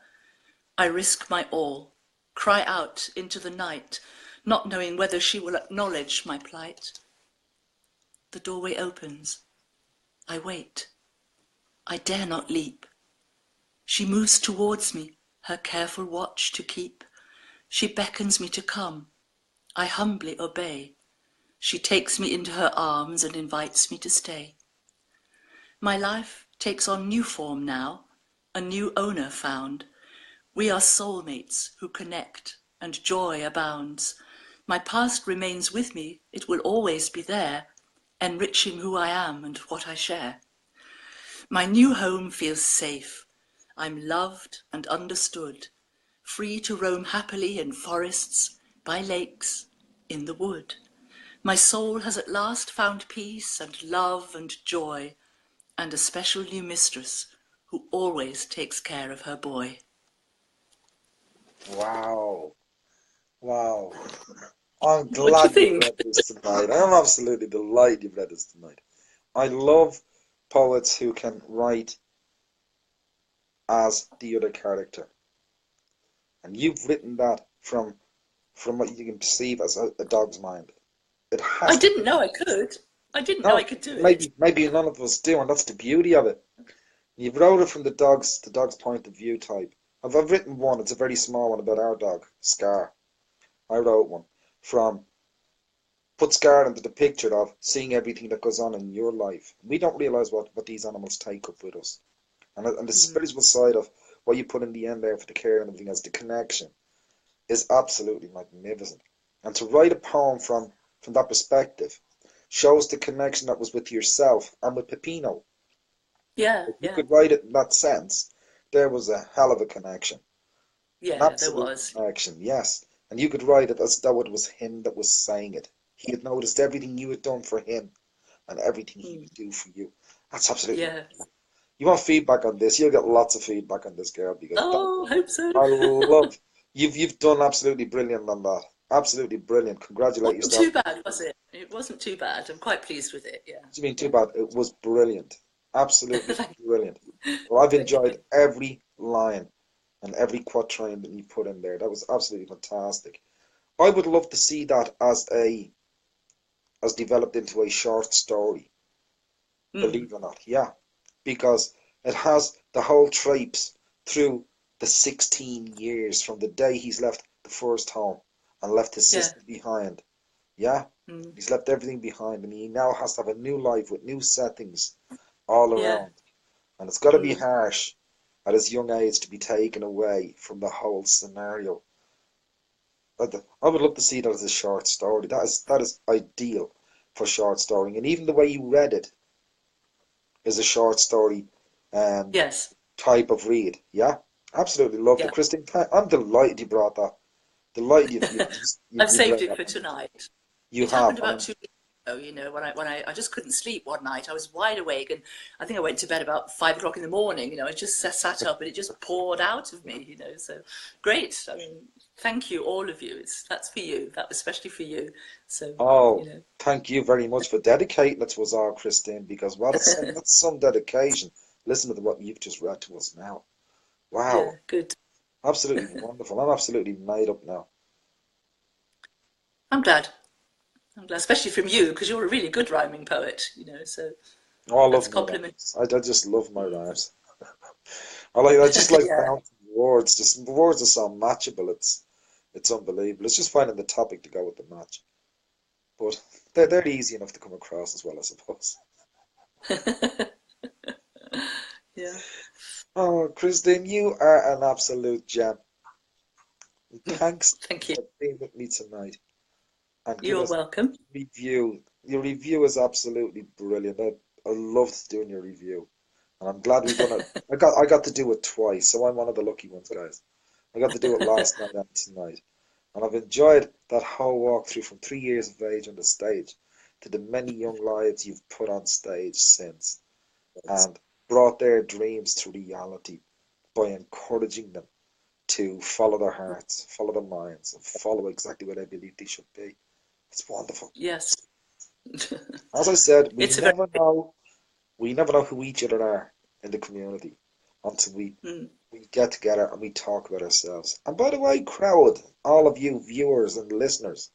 I risk my all, cry out into the night, not knowing whether she will acknowledge my plight. The doorway opens. I wait. I dare not leap. She moves towards me, her careful watch to keep. She beckons me to come. I humbly obey. She takes me into her arms and invites me to stay. My life takes on new form now, a new owner found. We are soulmates who connect, and joy abounds. My past remains with me, it will always be there, enriching who I am and what I share. My new home feels safe. I'm loved and understood, free to roam happily in forests, by lakes, in the wood. My soul has at last found peace and love and joy, and a special new mistress who always takes care of her boy. Wow. Wow. I'm What do you glad you've think? read this tonight. I'm absolutely delighted you've read this tonight. I love poets who can write as the other character. And you've written that from what you can perceive as a dog's mind. It I has to didn't be. know I could. I didn't know I No, could do it. maybe none of us do, and that's the beauty of it. You've wrote it from the dog's point of view type. I've written one, it's a very small one about our dog, Scar. I wrote one from put Scar into the picture of seeing everything that goes on in your life. We don't realise what these animals take up with us. And the Mm. spiritual side of what you put in the end there for the care and everything as the connection is absolutely magnificent. And to write a poem from that perspective shows the connection that was with yourself and with Peppino. Yeah, If you yeah, could write it in that sense, there was a hell of a connection. An yeah, there absolute was. connection, yes. And you could write it as though it was him that was saying it. He had noticed everything you had done for him and everything he Mm. would do for you. That's absolutely. Yeah. You want feedback on this? You'll get lots of feedback on this, girl, because Oh, hope so. I love you've done absolutely brilliant on that. Absolutely brilliant. Congratulate Wasn't yourself. too bad, was it? It wasn't too bad. I'm quite pleased with it. Yeah, You mean too yeah. bad? It was brilliant. Absolutely Thank, brilliant. Well, I've thank you. enjoyed every line and every quatrain that you put in there. That was absolutely fantastic. I would love to see that as developed into a short story. Mm. Believe it or not, yeah, because it has the whole traipse through the 16 years from the day he's left the first home and left his Yeah. sister behind. Yeah, Mm. he's left everything behind and he now has to have a new life with new settings all Yeah. around. And it's got to be Mm. harsh at his young age to be taken away from the whole scenario. I would love to see that as a short story. That is ideal for short story. And even the way you read it is a short story um, Yes. type of read. Yeah, absolutely loved it. Yeah. Christine, I'm delighted you brought that. Delighted I've you've saved read it that. for tonight. You It have. happened about 2 weeks ago, when I just couldn't sleep one night. I was wide awake, and I think I went to bed about 5 o'clock in the morning. I just sat up, and it just poured out of me. So great. I mean, thank you, all of you. That's for you. That was especially for you. So Oh, you know, thank you very much for dedicating it to us all, Christine, because that's some dedication. Listen to what you've just read to us now. yeah, Wow, good. absolutely wonderful. I'm absolutely made up now. I'm glad. I'm glad, especially from you, because you're a really good rhyming poet. So Oh, I that's love a my compliment. rhymes. I just love my Mm. rhymes. I just like Yeah. bouncing words. Just the words are so matchable. It's unbelievable. It's just finding the topic to go with the match. But they're easy enough to come across as well, I suppose. Yeah. Oh, Christine, you are an absolute gem. Thanks Thank you. for being with me tonight and give You're us welcome. a review. Your review is absolutely brilliant. I loved doing your review, and I'm glad we've done it. I got to do it twice, so I'm one of the lucky ones, guys. I got to do it last night and tonight, and I've enjoyed that whole walkthrough from 3 years of age on the stage to the many young lives you've put on stage since and brought their dreams to reality by encouraging them to follow their hearts, follow their minds, and follow exactly where they believe they should be. It's wonderful. Yes. As I said, we It's a very never know we never know who each other are in the community until mm, we get together and we talk about ourselves. And by the way, crowd, all of you viewers and listeners,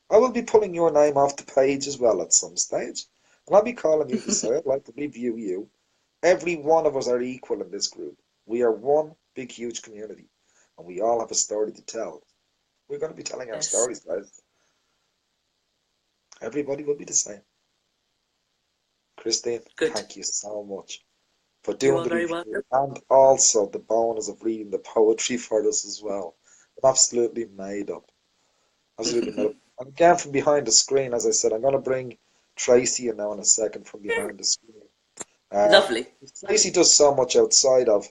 I will be pulling your name off the page as well at some stage. And I'll be calling you to say I'd like to review you. Every one of us are equal in this group. We are one big, huge community. And we all have a story to tell. We're going to be telling our yes. stories, guys. Everybody will be the same. Christine, Good. thank you so much for You doing are the very welcome. review and also the bonus of reading the poetry for us as well. Absolutely made up. Absolutely made up. And again, from behind the screen, as I said, I'm going to bring Tracy in now in a second from behind the screen. Uh, Lovely. Tracy does so much outside of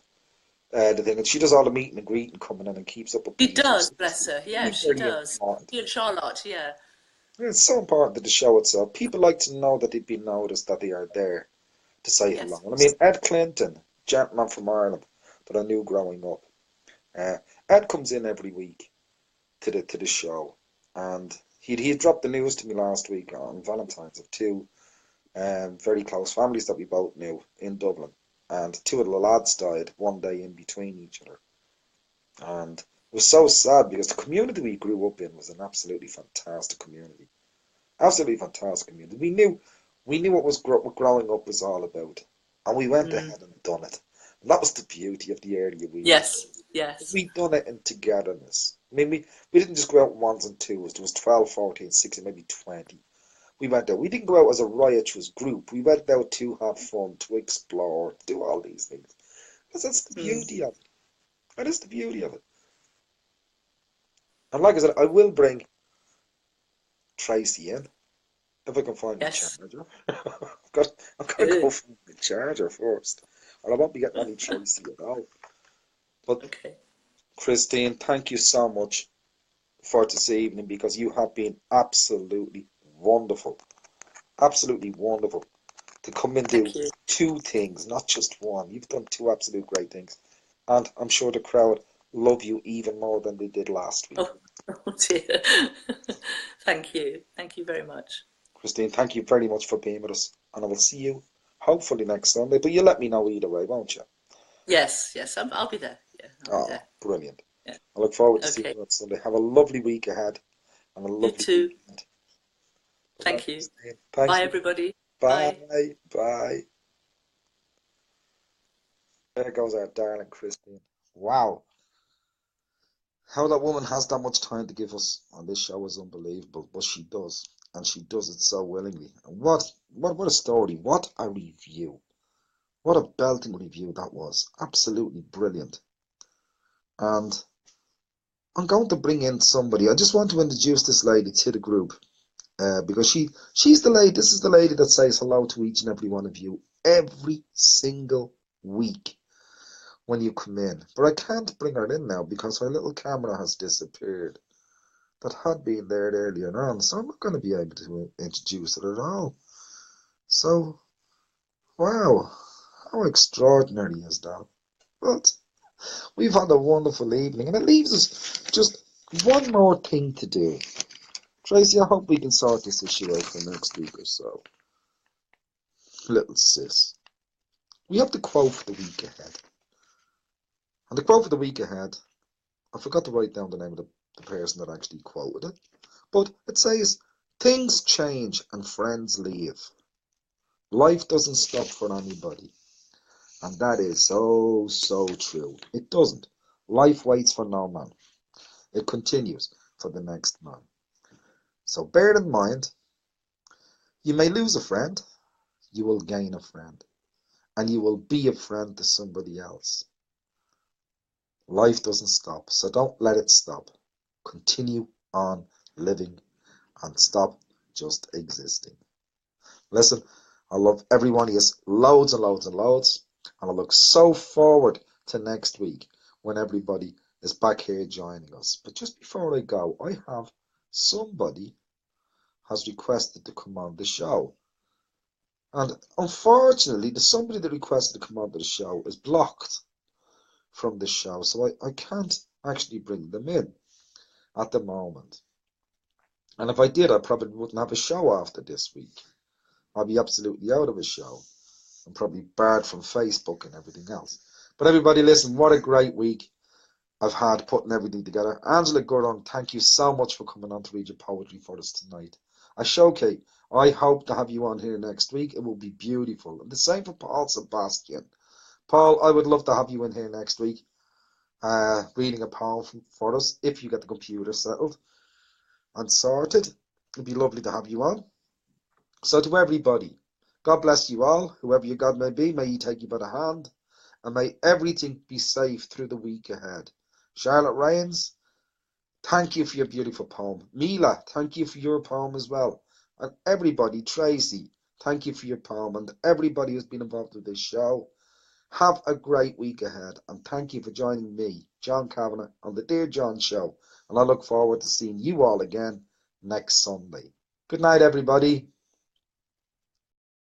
the thing, and she does all the meeting and greeting coming in and keeps up with She people. does, So bless her. it's Yes, she very does. important. She and Charlotte, yeah. It's so important to the show itself. People like to know that they've been noticed, that they are there to say hello. Yes. And I mean, Ed Clinton, gentleman from Ireland that I knew growing up, uh, Ed comes in every week to the show, and he dropped the news to me last week on Valentine's of two very close families that we both knew in Dublin. and two of the lads died one day in between each other. And it was so sad because the community we grew up in was an absolutely fantastic community. Absolutely fantastic community. We knew what growing up was all about. And we went Mm. ahead and done it. And that was the beauty of the area we lived Yes, in. yes. We done it in togetherness. I mean, we didn't just go out in ones and twos. There was 12, 14, 16, maybe 20. We went out. We didn't go out as a riotous group. We went out to have fun, to explore, to do all these things. Because that's the Mm. beauty of it. That is the beauty of it. And like I said, I will bring Tracy in if I can find my Yes, charger. I've got to go good. find the charger first. Or I won't be getting any Tracy at all. But Okay. Christine, thank you so much for this evening because you have been absolutely wonderful. Absolutely wonderful to come and do Thank you. two things, not just one. You've done two absolute great things. And I'm sure the crowd love you even more than they did last week. Oh, oh dear. Thank you. Thank you very much. Christine, thank you very much for being with us. And I will see you hopefully next Sunday. But you let me know either way, won't you? Yes, yes, I'll be there. Yeah, I'll be Oh, there. brilliant. Yeah. I look forward to seeing Okay. you on Sunday. Have a lovely week ahead and a You lovely too. weekend. Bye-bye, Thank you. Christine. Thanks Bye, for everybody. Bye. Bye. Bye. There goes our darling Christine. Wow. How that woman has that much time to give us on this show is unbelievable, but she does, and she does it so willingly. And what a story! What a review! What a belting review that was! Absolutely brilliant. And I'm going to bring in somebody. I just want to introduce this lady to the group because she's the lady. This is the lady that says hello to each and every one of you every single week when you come in. But I can't bring her in now because her little camera has disappeared. That had been there earlier on, so I'm not going to be able to introduce it at all. So, wow, how extraordinary is that? But we've had a wonderful evening, and it leaves us just one more thing to do. Tracy, I hope we can sort this issue out for next week or so. Little sis. We have the quote for the week ahead. And the quote for the week ahead, I forgot to write down the name of the person that actually quoted it. But it says, things change and friends leave. Life doesn't stop for anybody. And that is so, so true. It doesn't. Life waits for no man. It continues for the next man. So bear in mind, you may lose a friend, you will gain a friend, and you will be a friend to somebody else. Life doesn't stop, so don't let it stop. Continue on living and stop just existing. Listen, I love every one of you loads and loads and loads, and I look so forward to next week when everybody is back here joining us. But just before I go, I have somebody has requested to come on the show. And unfortunately, the somebody that requested to come on the show is blocked from the show, so I can't actually bring them in at the moment. And if I did, I probably wouldn't have a show after this week. I'd be absolutely out of a show and probably barred from Facebook and everything else. But everybody, listen, what a great week I've had putting everything together. Angela Gordon, thank you so much for coming on to read your poetry for us tonight. Ashoke, I hope to have you on here next week. It will be beautiful. And the same for Paul Sebastian. Paul, I would love to have you in here next week, reading a poem for us, if you get the computer settled and sorted. It'd be lovely to have you on. So to everybody, God bless you all, whoever your God may be, may he take you by the hand, and may everything be safe through the week ahead. Charlotte Rains, thank you for your beautiful poem. Mila, thank you for your poem as well. And everybody, Tracy, thank you for your poem. And everybody who's been involved with this show, have a great week ahead. And thank you for joining me, John Kavanagh, on the Dear John Show. And I look forward to seeing you all again next Sunday. Good night, everybody.